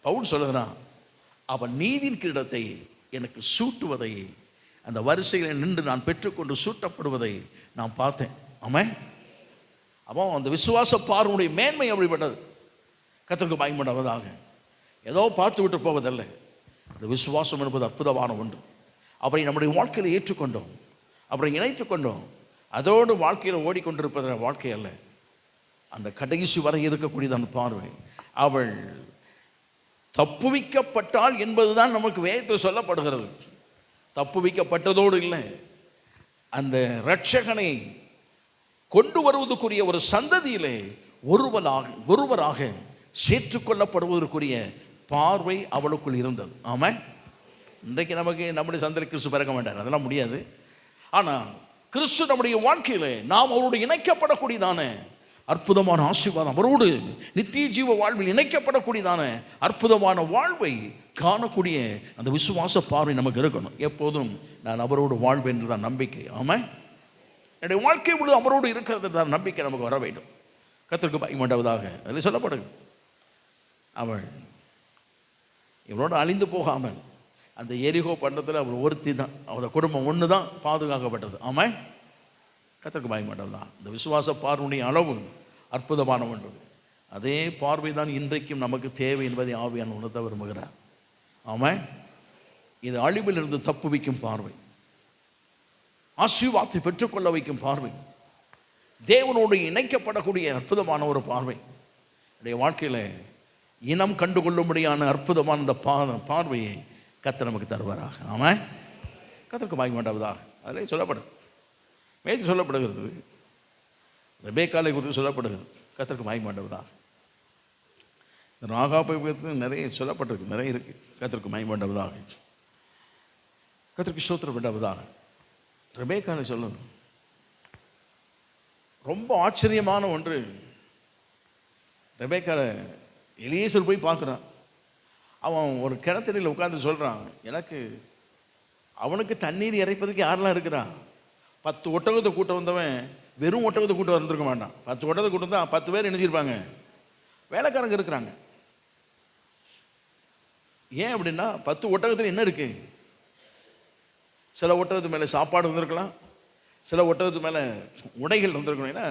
பவுல் சொல்லுகிறான், அவன் நீதியின் கிரீடத்தை எனக்கு சூட்டுவதை, அந்த வரிசையில் நின்று நான் பெற்றுக்கொண்டு சூட்டப்படுவதை நான் பார்த்தேன். ஆமென். அப்போ அந்த விசுவாச பார்வையுடைய மேன்மை அப்படிப்பட்டது. கர்த்தருக்கு பயன்படுவதாக. ஏதோ பார்த்து விட்டு போவதல்ல. அந்த விசுவாசம் என்பது அற்புதமான ஒன்று. அவரை நம்முடைய வாழ்க்கையில் ஏற்றுக்கொண்டோம், அவரை இணைத்து கொண்டோம். அதோடு வாழ்க்கையில் ஓடிக்கொண்டிருப்பது வாழ்க்கை அல்ல. அந்த கடைசி வரை இருக்கக்கூடியது அந்த பார்வை. அவள் தப்புவிக்கப்பட்டாள் என்பதுதான் நமக்கு வேதத்தில் சொல்லப்படுகிறது. தப்புவிக்கப்பட்டதோடு இல்லை, அந்த இரட்சகனை கொண்டு வருவதற்குரிய ஒரு சந்ததியிலே ஒருவராக சேர்த்துக்கொள்ளப்படுவதற்குரிய பார்வை அவளுக்குள் இருந்தது. ஆமாம். இன்றைக்கு நமக்கு நம்முடைய சந்ததியில் கிறிஸ்து பிறக்க மாட்டார், அதெல்லாம் முடியாது. ஆனால் கிறிஸ்து நம்முடைய வாழ்க்கையில் நாம் அவரோடு இணைக்கப்படக்கூடியதான அற்புதமான ஆசீர்வாதம், அவரோடு நித்திய ஜீவ வாழ்வில் இணைக்கப்படக்கூடியதான அற்புதமான வாழ்வை காணக்கூடிய அந்த விசுவாச பார்வை நமக்கு இருக்கணும். எப்போதும் நான் அவரோடு வாழ்வேன் என்றுதான் நம்பிக்கை. ஆமாம். என்னுடைய வாழ்க்கை முழு அவரோடு இருக்கிறது தான் நம்பிக்கை நமக்கு வர வேண்டும். கர்த்தருக்கு பயன்படுவதாக. அதில் சொல்லப்படுது, அவள் இவளோடு அழிந்து போகாமல் அந்த எரிகோ பண்டத்தில் அவள் ஒருத்தி தான், அவளோட குடும்பம் ஒன்று தான் பாதுகாக்கப்பட்டது. ஆமாம். கர்த்தருக்கு பயன்படுவதான். இந்த விசுவாச பார்வையுடைய அளவு அற்புதமான ஒன்று. அதே பார்வை தான் இன்றைக்கும் நமக்கு தேவை என்பதை ஆவியான் உணர்த்த விரும்புகிறார். ஆமாம். இது அழிவிலிருந்து தப்புவிக்கும் பார்வை, ஆசீர்வாதத்தை பெற்றுக்கொள்ள வைக்கும் பார்வை, தேவனோடு இணைக்கப்படக்கூடிய அற்புதமான ஒரு பார்வை. என்னுடைய வாழ்க்கையில் இனம் கண்டுகொள்ளும்படியான அற்புதமான இந்த பார்வையை கர்த்தர் நமக்கு தருவாராக. ஆமாம். கர்த்தருக்கு பயன்படுவதாக. அதிலே சொல்லப்படுது, மேய்த்து சொல்லப்படுகிறது, ரெபேக்காளை குறித்து சொல்லப்படுகிறது. கர்த்தருக்கு பயன்படுவதாக. இந்த ராகாப்பை குறித்து நிறைய சொல்லப்பட்டிருக்கு, நிறைய இருக்கு. கர்த்தருக்கு பயன்படுவதாக. கர்த்தருக்கு ஸ்தோத்திரப்பட்டவதாக. ரெபேக்காளை சொல்லணும். ரொம்ப ஆச்சரியமான ஒன்று. ரெபேக்காளை எலியேசர் போய் பார்க்குறான். அவன் ஒரு கிணத்தடியில் உட்கார்ந்து சொல்கிறான், எனக்கு அவனுக்கு தண்ணீர் இறைப்பதுக்கு யாரெல்லாம் இருக்கிறான்? 10 ஒட்டகத்தை கூட்ட வந்தவன் வெறும் ஒட்டகத்தை கூட்ட வந்திருக்க மாட்டான். 10 ஒட்டகத்தை கூட்டம் தான் 10 பேர் நினைச்சிருப்பாங்க. வேலைக்காரங்க இருக்கிறாங்க. ஏன் அப்படின்னா 10 ஒட்டகத்தில் என்ன இருக்கு? சில ஒட்டகத்து மேலே சாப்பாடு இருந்திருக்கலாம், சில ஒட்டகத்து மேலே உடைகள் இருந்திருக்கணும். ஏன்னா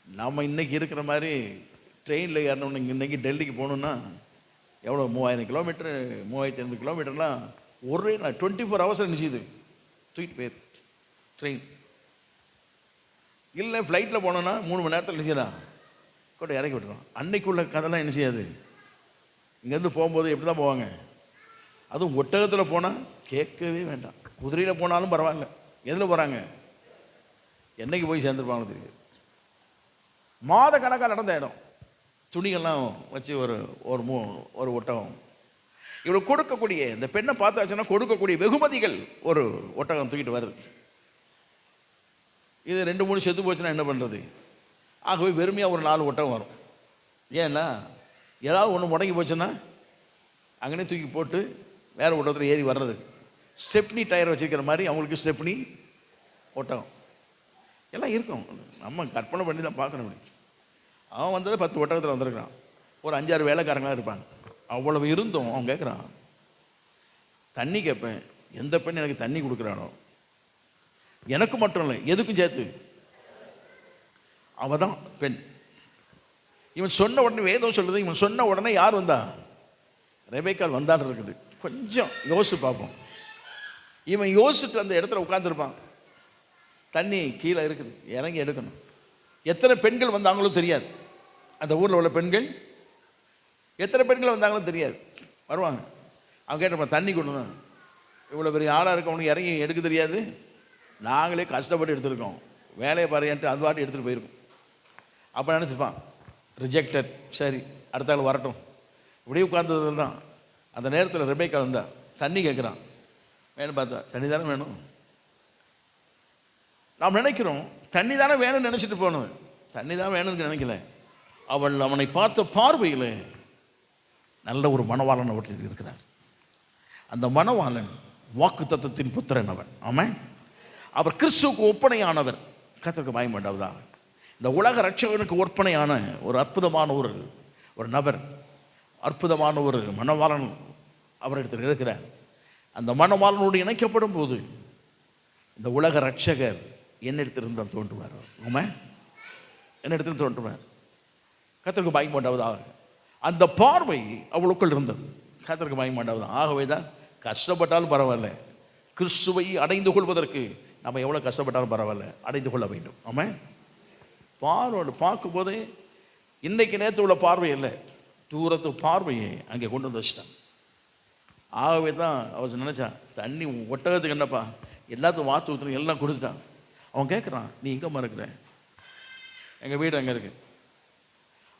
நம்ம இன்னைக்கு இருக்கிற மாதிரி ட்ரெயினில் ஏறணும்னு இன்னைக்கு டெல்லிக்கு போகணுன்னா எவ்வளோ 3000 கிலோமீட்டர் 3500 கிலோமீட்டர்லாம் ஒரே 24 ஹவர்ஸ் நிச்சயது தூக்கிட்டு போயிரு ட்ரெயின். இல்லை ஃப்ளைட்டில் போனோன்னா 3 மணி நேரத்தில் நிச்சயலாம் கூட இறக்கி விட்டுருவோம். அன்னைக்குள்ள கதைலாம் என்ன செய்யாது. இங்கேருந்து போகும்போது எப்படி தான் போவாங்க? அதுவும் ஒட்டகத்தில் போனால் கேட்கவே வேண்டாம். குதிரையில் போனாலும் பரவாயில்ல. எதில் போகிறாங்க? என்னைக்கு போய் சேர்ந்துருப்பாங்க தெரியுது. மாத கணக்காக நடந்த இடம். துணிகள்லாம் வச்சு ஒரு ஒட்டகம் இவ்வளோ கொடுக்கக்கூடிய, இந்த பெண்ணை பார்த்தாச்சுன்னா கொடுக்கக்கூடிய வெகுமதிகள் ஒரு ஒட்டகம் தூக்கிட்டு வருது. இது 2-3 செத்து போச்சுன்னா என்ன பண்ணுறது? ஆகவே வெறுமையாக ஒரு 4 ஒட்டகம் வரும். ஏன்னா ஏதாவது ஒன்று முடங்கி போச்சுன்னா அங்கனே தூக்கி போட்டு வேறு ஒட்டகத்தில் ஏறி வர்றது. ஸ்டெப்னி டயர் வச்சுருக்கிற மாதிரி அவங்களுக்கு ஸ்டெப்னி ஒட்டகம் எல்லாம் இருக்கும். நம்ம கற்பனை பண்ணி தான் பார்க்கணும். அவன் வந்தது 10 ஒட்டகத்தில் வந்திருக்கிறான். ஒரு 5-6 வேலைக்காரங்களாக இருப்பாங்க. அவ்வளவு இருந்தும் அவன் கேட்குறான், தண்ணி கேட்பேன். எந்த பெண் எனக்கு தண்ணி கொடுக்குறானோ, எனக்கு மட்டும் இல்லை எதுக்கும் சேர்த்து, அவள் தான் பெண். இவன் சொன்ன உடனே வேதம் சொல்லுது, இவன் சொன்ன உடனே யார் வந்தா? ரெபேக்காள் வந்தான்னு இருக்குது. கொஞ்சம் யோசிச்சு பார்ப்போம். இவன் யோசிச்சுட்டு அந்த இடத்துல உட்காந்துருப்பான். தண்ணி கீழே இருக்குது, இறங்கி எடுக்கணும். எத்தனை பெண்கள் வந்தாங்களோ தெரியாது. அந்த ஊரில் உள்ள பெண்கள் எத்தனை பெண்கள் வந்தாங்களோ தெரியாது. வருவாங்க. அவன் கேட்டப்பான், தண்ணி கொண்டு தான். இவ்வளோ பெரிய ஆளாக இருக்கவனுக்கு இறங்கி எடுக்க தெரியாது. நாங்களே கஷ்டப்பட்டு எடுத்துருக்கோம், வேலையை பாருன்ட்டு அது வாட்டி எடுத்துகிட்டு போயிருக்கோம். அப்போ நினச்சிப்பான், ரிஜெக்டட், சரி அடுத்த ஆள் வரட்டும். இப்படியே உட்கார்ந்தது தான். அந்த நேரத்தில் ரெபேக்காள் வந்தா, தண்ணி கேட்குறான். வேணும் பார்த்தா, தண்ணி தானே வேணும். நாம் நினைக்கிறோம் தண்ணி தானே வேணும்னு நினச்சிட்டு போகணும். தண்ணி தான் வேணும்னு நினைக்கல. அவள் அவனை பார்த்த பார்வையில் நல்ல ஒரு மணவாளன் அவற்றில் இருக்கிறார். அந்த மணவாளன் வாக்கு தத்தத்தின் புத்திரன் அவன். ஆமாம். அவர் கிறிஸ்துவுக்கு ஒப்பனையானவர். கர்த்தருக்கு பயன்படுவதா. இந்த உலக ரட்சகனுக்கு ஒப்பனையான ஒரு அற்புதமான ஒரு நபர், அற்புதமான ஒரு மணவாளன் அவரிடத்தில் இருக்கிறார். அந்த மணவாளனோடு இணைக்கப்படும் போது இந்த உலக ரட்சகர் என்னிடத்திலிருந்து தான் தோன்றுவார். ஆமாம், என்னிடத்தில் தோன்றுவார். கர்த்தருக்கு பயன் உண்டாவதாக. அந்த பார்வை அவளுக்குள் இருந்தது. கர்த்தருக்கு பயன் உண்டாவதாக. ஆகவே தான் கஷ்டப்பட்டாலும் பரவாயில்ல, கிறிஸ்துவை அடைந்து கொள்வதற்கு நம்ம எவ்வளோ கஷ்டப்பட்டாலும் பரவாயில்ல, அடைந்து கொள்ள வேண்டும். ஆமாம், பார்வை பார்க்கும்போதே இன்றைக்கு நேற்று உள்ள பார்வை இல்லை, தூரத்து பார்வையை அங்கே கொண்டு வந்து வச்சிட்டான். ஆகவே தான் அவர் நினச்சான், தண்ணி ஒட்டகத்துக்கு என்னப்பா எல்லாத்தையும் வாத்து ஊற்றுறீங்க, எல்லாம் கொடுத்துட்டான். அவன் கேட்குறான், நீ எங்கேம்மா இருக்கிற? எங்கள் வீடு அங்கே இருக்கு.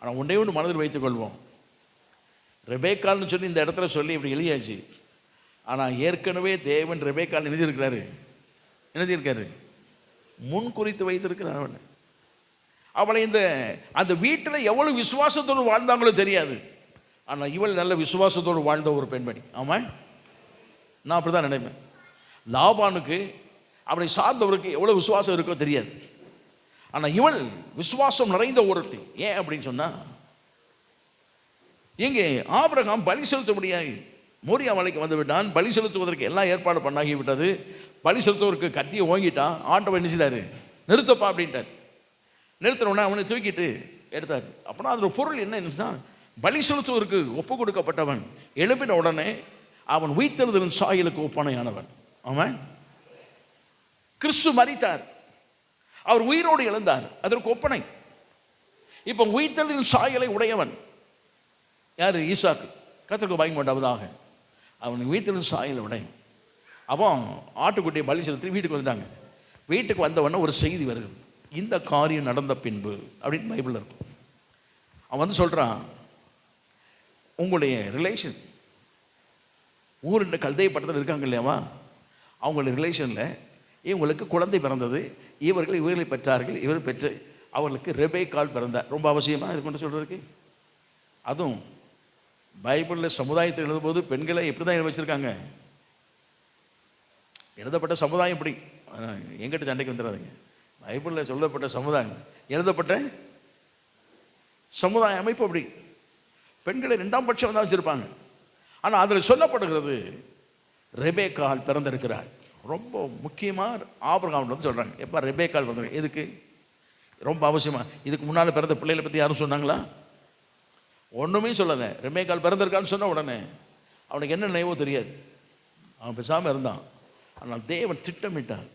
ஆனால் ஒன்றே ஒன்று மனதில் வைத்துக் கொள்வோம், ரெபேக்கால்னு சொல்லி இந்த இடத்துல சொல்லி இப்படி எழுதியாச்சு. ஆனால் ஏற்கனவே தேவன் ரெபேக்கால் எழுதியிருக்காரு, முன் குறித்து வைத்திருக்கிறார். அவனை அவளை அந்த வீட்டில் எவ்வளவு விசுவாசத்தோடு வாழ்ந்தாங்களோ தெரியாது. ஆனால் இவள் நல்ல விசுவாசத்தோடு வாழ்ந்த ஒரு பெண்மணி. ஆமாம், நான் அப்படி தான் நினைப்பேன். லாபானுக்கு அவனை சார்ந்தவருக்கு எவ்வளோ விசுவாசம் இருக்கோ தெரியாது. ஆனால் இவள் விசுவாசம் நிறைந்த ஒருத்தி. ஏன் அப்படின்னு சொன்னால், இங்கே ஆபிரகாம் பலி செலுத்தபடியாகி மோரியா மலைக்கு வந்து விட்டான். பலி செலுத்துவதற்கு எல்லாம் ஏற்பாடு பண்ணாகி விட்டது. பலி செலுத்துவதற்கு கத்தியை ஓங்கிட்டான். ஆண்டவன் நினைச்சிட்டாரு, நிறுத்தப்பா அப்படின்ட்டார். நிறுத்தினோடனே அவனை தூக்கிட்டு எடுத்தார். அப்படின்னா அதோட பொருள் என்ன இருந்துச்சுன்னா, பலி செலுத்துவதற்கு ஒப்பு கொடுக்கப்பட்டவன் எழுப்பின உடனே அவன் உயிர்த்தெழுதலின் சாயலுக்கு ஒப்பனையானவன். அவன் கிறிஸ்து மரித்தார், அவர் உயிரோடு எழுந்தார், அதற்கு ஒப்பனை. இப்போ உயிர்த்தெழுதலின் சாயலை உடையவன் யார்? ஈசாக்கு. கர்த்தருக்கு பயன் உண்டாவதாக. அவன் உயிர்த்தெழுதலின் சாயலை உடையவன். அவன் ஆட்டுக்குட்டியை பலி செலுத்தி வீட்டுக்கு வந்துட்டாங்க. வீட்டுக்கு வந்தவொடனே ஒரு செய்தி வருது, இந்த காரியம் நடந்த பின்பு அப்படின்னு பைபிளில் இருக்கும். அவன் வந்து சொல்கிறான், உங்களுடைய ரிலேஷன் ஊரில் கல்தை பட்டத்தில் இருக்காங்க இல்லையாவா, அவங்களுடைய ரிலேஷனில் இவங்களுக்கு குழந்தை பிறந்தது, இவர்களை பெற்றார்கள், இவர் பெற்று அவர்களுக்கு ரெபேக்கால் பிறந்தார். ரொம்ப அவசியமாக இது கொண்டு சொல்கிறதுக்கு. அதுவும் பைபிளில் சமுதாயத்தில் எழுதும்போது பெண்களை எப்படி தான் எழுத வச்சுருக்காங்க, எழுதப்பட்ட சமுதாயம் இப்படி. எங்கிட்ட சண்டைக்கு வந்துடாதுங்க. பைபிளில் சொல்லப்பட்ட சமுதாயம், எழுதப்பட்ட சமுதாய அமைப்பு அப்படி. பெண்களை 2ஆம் பட்சம் தான் வச்சுருப்பாங்க. ஆனால் அதில் சொல்லப்படுகிறது ரெபேக்கால் பிறந்திருக்கிறாள். ரொம்ப முக்கியமாக ஆபிரகாம் வந்து சொல்கிறாங்க, எப்போ ரெபேக்கால் பிறந்திருக்கு, எதுக்கு ரொம்ப அவசியமாக. இதுக்கு முன்னால் பிறந்த பிள்ளைகளை பற்றி யாரும் சொன்னாங்களா? ஒன்றுமே சொல்லலை. ரெபேக்கால் பிறந்திருக்கான்னு சொன்ன உடனே அவனுக்கு என்ன நினைவோ தெரியாது, அவன் பேசாமல் இருந்தான். ஆனால் தேவன் திட்டமிட்டான்.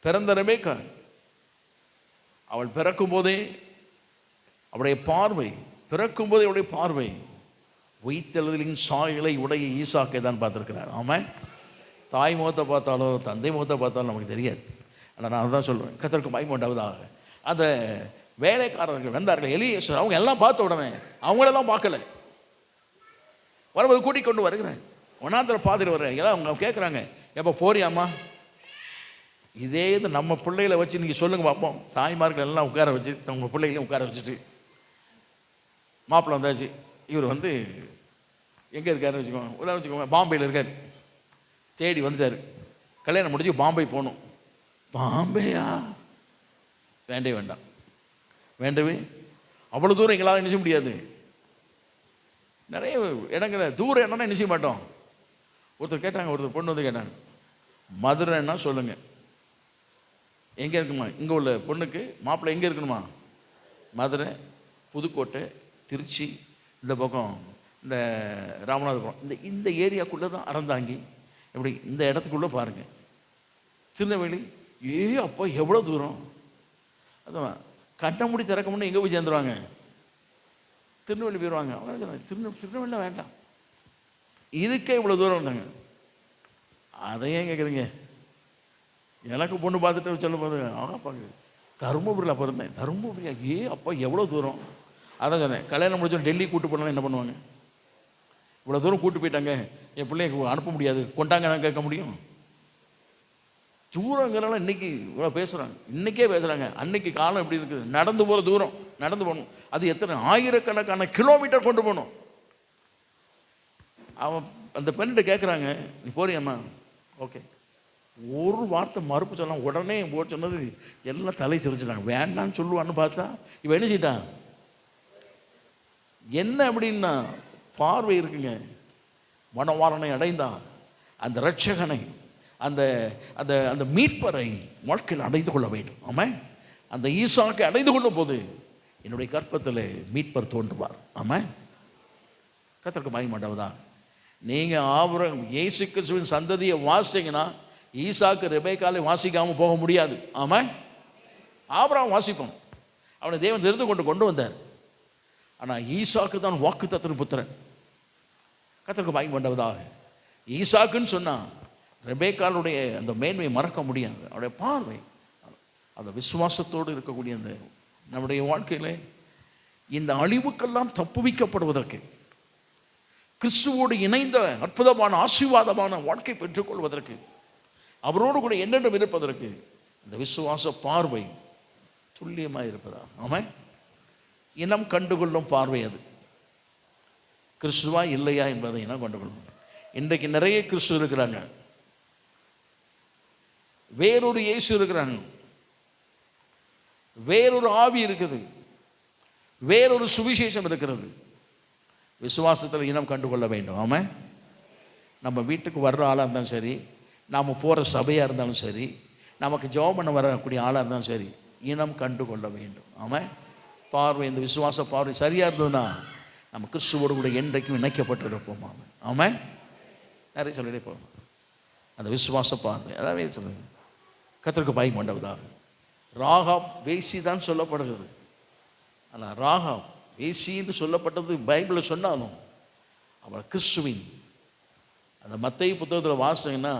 பிறந்த ரெபேக்கால், அவள் பிறக்கும் போதே அவளுடைய பார்வை, பிறக்கும் போதே அவளுடைய பார்வை உயிர்த்தெழுதலின் சாயலை உடைய ஈசாக்கை தான் பார்த்துருக்கிறார். ஆமாம், தாய் முகத்தை பார்த்தாலோ தந்தை முகத்தை பார்த்தாலும் நமக்கு தெரியாது. ஆனால் நான் தான் சொல்லுவேன், கர்த்தருக்கு பயன் உண்டாவதாக. அந்த வேலைக்காரர்கள் வந்தார்கள், எலியேசர், அவங்க எல்லாம் பார்த்த உடனே அவங்களெல்லாம் பார்க்கல. வரும்போது கூட்டிக் கொண்டு வருகிறேன், ஒன்னாந்திர பாதிரி வர்றேன். எல்லாம் அவங்க கேட்குறாங்க, எப்போ போறியாம்மா? இதே இது நம்ம பிள்ளைகளை வச்சு நீங்கள் சொல்லுங்கள் பார்ப்போம். தாய்மார்கள் எல்லாம் உட்கார வச்சு உங்கள் பிள்ளைகளையும் உட்கார வச்சுட்டு மாப்பிள்ளை வந்தாச்சு. இவர் வந்து எங்கே இருக்காருன்னு வச்சுக்கோங்க, உதாரணம் வச்சுக்கோங்க, பாம்பேயில் இருக்கார். தேடி வந்துட்டார். கல்யாணம் முடிஞ்சு பாம்பே போகணும். பாம்பேயா? வேண்டவே. அவ்வளோ தூரம் எங்களால் நினைச்ச முடியாது. நிறைய இடங்களை தூரம் என்னன்னா நினைச்ச மாட்டோம். ஒருத்தர் கேட்டாங்க, ஒருத்தர் பொண்ணு வந்து கேட்டாங்க, மதுரைன்னா சொல்லுங்கள், எங்கே இருக்குமா? இங்கே உள்ள பொண்ணுக்கு மாப்பிள்ளை எங்கே இருக்கணுமா? மதுரை, புதுக்கோட்டை, திருச்சி, இந்த பக்கம் இந்த ராமநாதபுரம், இந்த ஏரியாக்குள்ளே தான் அறந்தாங்கி. எப்படி இந்த இடத்துக்குள்ளே பாருங்கள். திருநெல்வேலி, அப்போ எவ்வளோ தூரம். அதான் கண்ணை மூடி திறக்க முன்னே எங்கே போய் சேர்ந்துருவாங்க? திருநெல்வேலி போயிடுவாங்க. அவங்க திருநெல்வேலியில் வேண்டாம், இதுக்கே இவ்வளோ தூரம் வந்தாங்க. அதையே கேட்குறீங்க. எனக்கு பொண்ணு பார்த்துட்டு சொல்லும் போது பார்க்க தருமபுரியில் பிறந்தேன். தருமபுரியா? அப்போ எவ்வளோ தூரம். அதான் சொன்னேன், கல்யாணம் முடிச்சோம் டெல்லி கூட்டு போனாலும் என்ன பண்ணுவாங்க? இவ்வளோ தூரம் கூட்டு போயிட்டாங்க, என் பிள்ளைங்க அனுப்ப முடியாது, கொண்டாங்க நான் கேட்க முடியும்? தூரங்கிறனால இன்றைக்கி இவ்வளோ பேசுகிறாங்க, இன்றைக்கே பேசுகிறாங்க. அன்றைக்கி காலம் எப்படி இருக்குது? நடந்து போகிற தூரம், நடந்து போகணும். அது எத்தனை ஆயிரக்கணக்கான கிலோமீட்டர் கொண்டு போகணும். அவன் அந்த பெண்ணிட்ட கேட்குறாங்க, நீ போறியம்மா? ஓகே. ஒரு வார்த்தை மறுப்பு சொல்லலாம், உடனே போட சொன்னது எல்லாம் தலை சிரிச்சிட்டாங்க. வேண்டான்னு சொல்லுவான்னு பார்த்தா இவன் என்ன செய்யிட்டான்? என்ன அப்படின்னா பார்வை இருக்குங்க. மனவாரனை அடைந்தான். அந்த இரட்சகனை, அந்த அந்த அந்த மீட்பரை வாழ்க்கையில் அடைந்து கொள்ள வேண்டும். ஆமாம். அந்த ஈசாக்கை அடைந்து கொள்ளும் போது என்னுடைய கற்பத்தில் மீட்பர் தோன்றுவார். ஆமாம். கர்த்தருக்கு மகிமை உண்டாவதா. நீங்கள் ஆபிரகாம் இயேசு கிறிஸ்துவின் சந்ததியை வாசிங்கன்னா ஈசாக்கு ரெபேக்காலை வாசிக்காமல் போக முடியாது. ஆமாம். ஆபிரகாம் வாசிப்போம், அவனை தேவன் தெரிந்து கொண்டு வந்தார். ஆனால் ஈசாக்கு தான் வாக்குத்தத்தத்தின் புத்திரன். கர்த்தருக்கு மகிமை உண்டாவதாக. ஈசாக்குன்னு சொன்னால் ரெபேக்காலுடைய அந்த மேன்மையை மறக்க முடியாது. அவருடைய பார்வை, அந்த விசுவாசத்தோடு இருக்கக்கூடிய அந்த நம்முடைய வாழ்க்கையில் இந்த அழிவுக்கெல்லாம் தப்புவிக்கப்படுவதற்கு, கிறிஸ்துவோடு இணைந்த அற்புதமான ஆசீர்வாதமான வாழ்க்கை பெற்றுக்கொள்வதற்கு, அவரோடு கூட என்னென்ன இருப்பதற்கு இந்த விசுவாச பார்வை துல்லியமாக இருப்பதா. ஆமாம். இனம் கண்டுகொள்ளும் பார்வை அது. கிறிஸ்துவா இல்லையா என்பதை இனம் கண்டுகொள்ளும். இன்றைக்கு நிறைய கிறிஸ்துவ இருக்கிறாங்க, வேறொரு இயேசு இருக்கிறாங்க, வேறொரு ஆவி இருக்குது, வேறொரு சுவிசேஷம் இருக்கிறது. விசுவாசத்தில் இனம் கண்டுகொள்ள வேண்டும். ஆமாம். நம்ம வீட்டுக்கு வர்ற ஆளாக இருந்தாலும் சரி, நாம் போகிற சபையாக இருந்தாலும் சரி, நமக்கு ஜெபம் பண்ண வரக்கூடிய ஆளாக இருந்தாலும் சரி, இனம் கண்டுகொள்ள வேண்டும். ஆமாம். பார்வை, இந்த விசுவாச பார்வை சரியாக இருந்ததுன்னா நம்ம கிறிஸ்துவோடு கூட என்றைக்கும் இணைக்கப்பட்டு இருப்போம். ஆமாம். ஆமாம். நிறைய சொல்லிட்டே போவோம். அந்த விசுவாச பார்வை அதாவே சொல்லுங்க. கர்த்தருக்கு பயந்து கொண்டவதாக. ராகாப் வேசி தான் சொல்லப்படுகிறது. ஆனால் ராகாப் வேசின்னு சொல்லப்பட்டது பைபிளில் சொன்னாலும் அவள் கிறிஸ்துவின் அந்த மத்தேயு புத்தகத்தில் வாசிங்கன்னா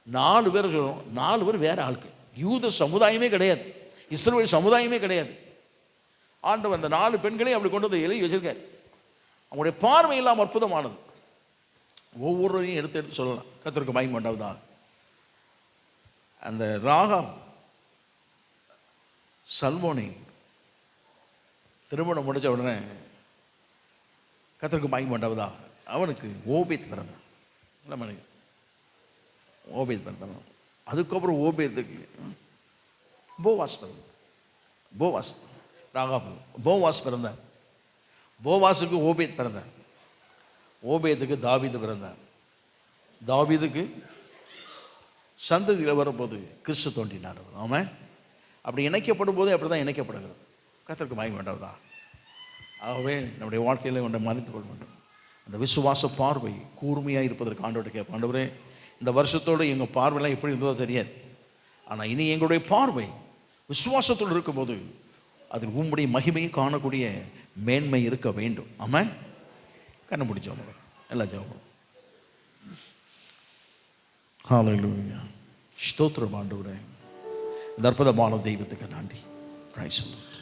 4 பேர் சொல்லுவோம். 4 பேர் வேற ஆட்கள். யூத சமுதாயமே கிடையாது, இஸ்ரவேல் சமுதாயமே கிடையாது. ஆண்டவர் அந்த 4 பெண்களையும் அப்படி கொண்டு வந்து எழுதி வச்சிருக்காரு. அவங்களுடைய பார்வை எல்லாம் அற்புதமானது. ஒவ்வொருவரையும் எடுத்து சொல்லலாம். கர்த்தருக்கு மகிமை உண்டாவதாக. அந்த ராகாப் சல்மோனை திருமணம் முடிச்ச உடனே கர்த்தருக்கு மகிமை உண்டாவதாக அவனுக்கு ஓபேத் பிறந்தான். இல்லை மனைவி ஓபேத் பிறந்தான். அதுக்கப்புறம் ஓபேத்துக்கு போவாஸ் பிறந்தான். போவாஸ் ராகாப் போவாஸ் பிறந்தார். போவாஸுக்கு ஓபேத் பிறந்தார். ஓபேத்துக்கு தாவீது பிறந்தார். தாவீதுக்கு சந்ததியில் வரும்போது கிறிஸ்து தோன்றினார். ஆமாம். அப்படி இணைக்கப்படும் போது அப்படி தான் இணைக்கப்படுகிறது. கர்த்தருக்கு மகிமை உண்டாவதா. ஆகவே நம்முடைய வாழ்க்கையில் ஒன்றை மறைத்துக் கொள்ள வேண்டும். அந்த விசுவாச பார்வை கூர்மையாக இருப்பதற்கு ஆண்டவர்கிட்ட கேட்போம். ஆண்டவரே, இந்த வருஷத்தோடு எங்கள் பார்வையெல்லாம் எப்படி இருந்ததோ தெரியாது, ஆனால் இனி எங்களுடைய பார்வை விசுவாசத்தோடு இருக்கும்போது அதில் உம்முடைய மகிமையை காணக்கூடிய மேன்மை இருக்க வேண்டும். ஆமாம். கண்ணை பிடிச்சோம் எல்லாம் ஜெபம். ஹல்லேலூயா. ஸ்தோத்திரம் ஆண்டவரே. இந்த அற்புதமான தெய்வத்துக்கு நன்றி. Praise the Lord.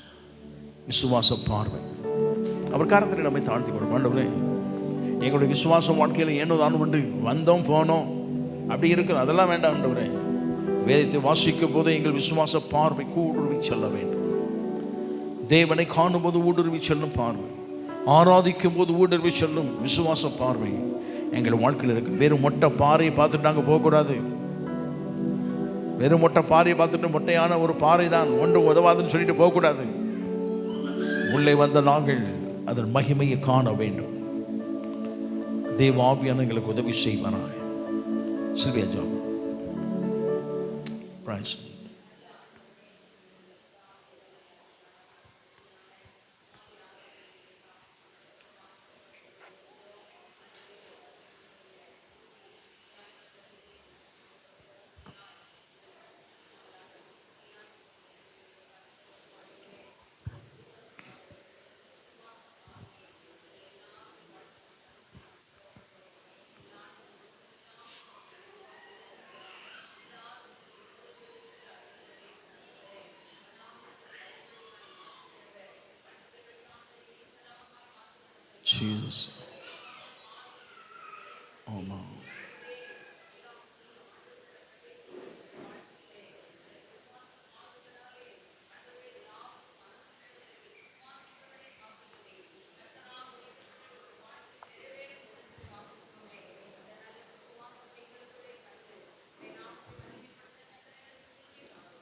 விசுவாச பார்வை அவர் காரத்தில் நம்மை தாழ்த்தி கொள்ளும். ஆண்டவரே, எங்களுடைய விசுவாச வாழ்க்கையில் ஏனோ தான் பண்ணி வந்தோம் போனோம் அப்படி இருக்குது, அதெல்லாம் வேண்டாம் ஆண்டவரே. வேதத்தை வாசிக்கும் போது எங்கள் விசுவாச பார்வை ஊடுருவி செல்ல வேண்டும். தேவனை காணும்போது ஊடுருவி செல்லும் பார்வை, ஆராதிக்கும் போது ஊடுருவி செல்லும் விசுவாச பார்வை எங்கள் வாழ்க்கையில் இருக்கு. வெறும் மொட்டை பாறையை பார்த்துட்டு நாங்கள் போகக்கூடாது. வெறும் மொட்டை பாறையை பார்த்துட்டு மொட்டையான ஒரு பாறை தான் ஒன்று உதவாதுன்னு சொல்லிட்டு போகக்கூடாது. உள்ளே வந்த நாங்கள் அதன் மகிமையை காண வேண்டும். தேவாவியான எங்களுக்கு உதவி செய்வானாக. Sylvia Job. Praise. Jesus. Oh no.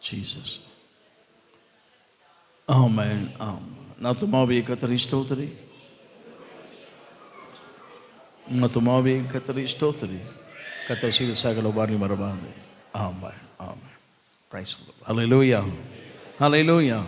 Jesus. Amen. நாத்துமாவே கர்த்தரை ஸ்தோத்திரி. கர்த்தர் செய்த சகல உபகாரங்களையும் மறவாது. Amen, amen. பிரைஸ். ஹல்லேலூயா, ஹல்லேலூயா.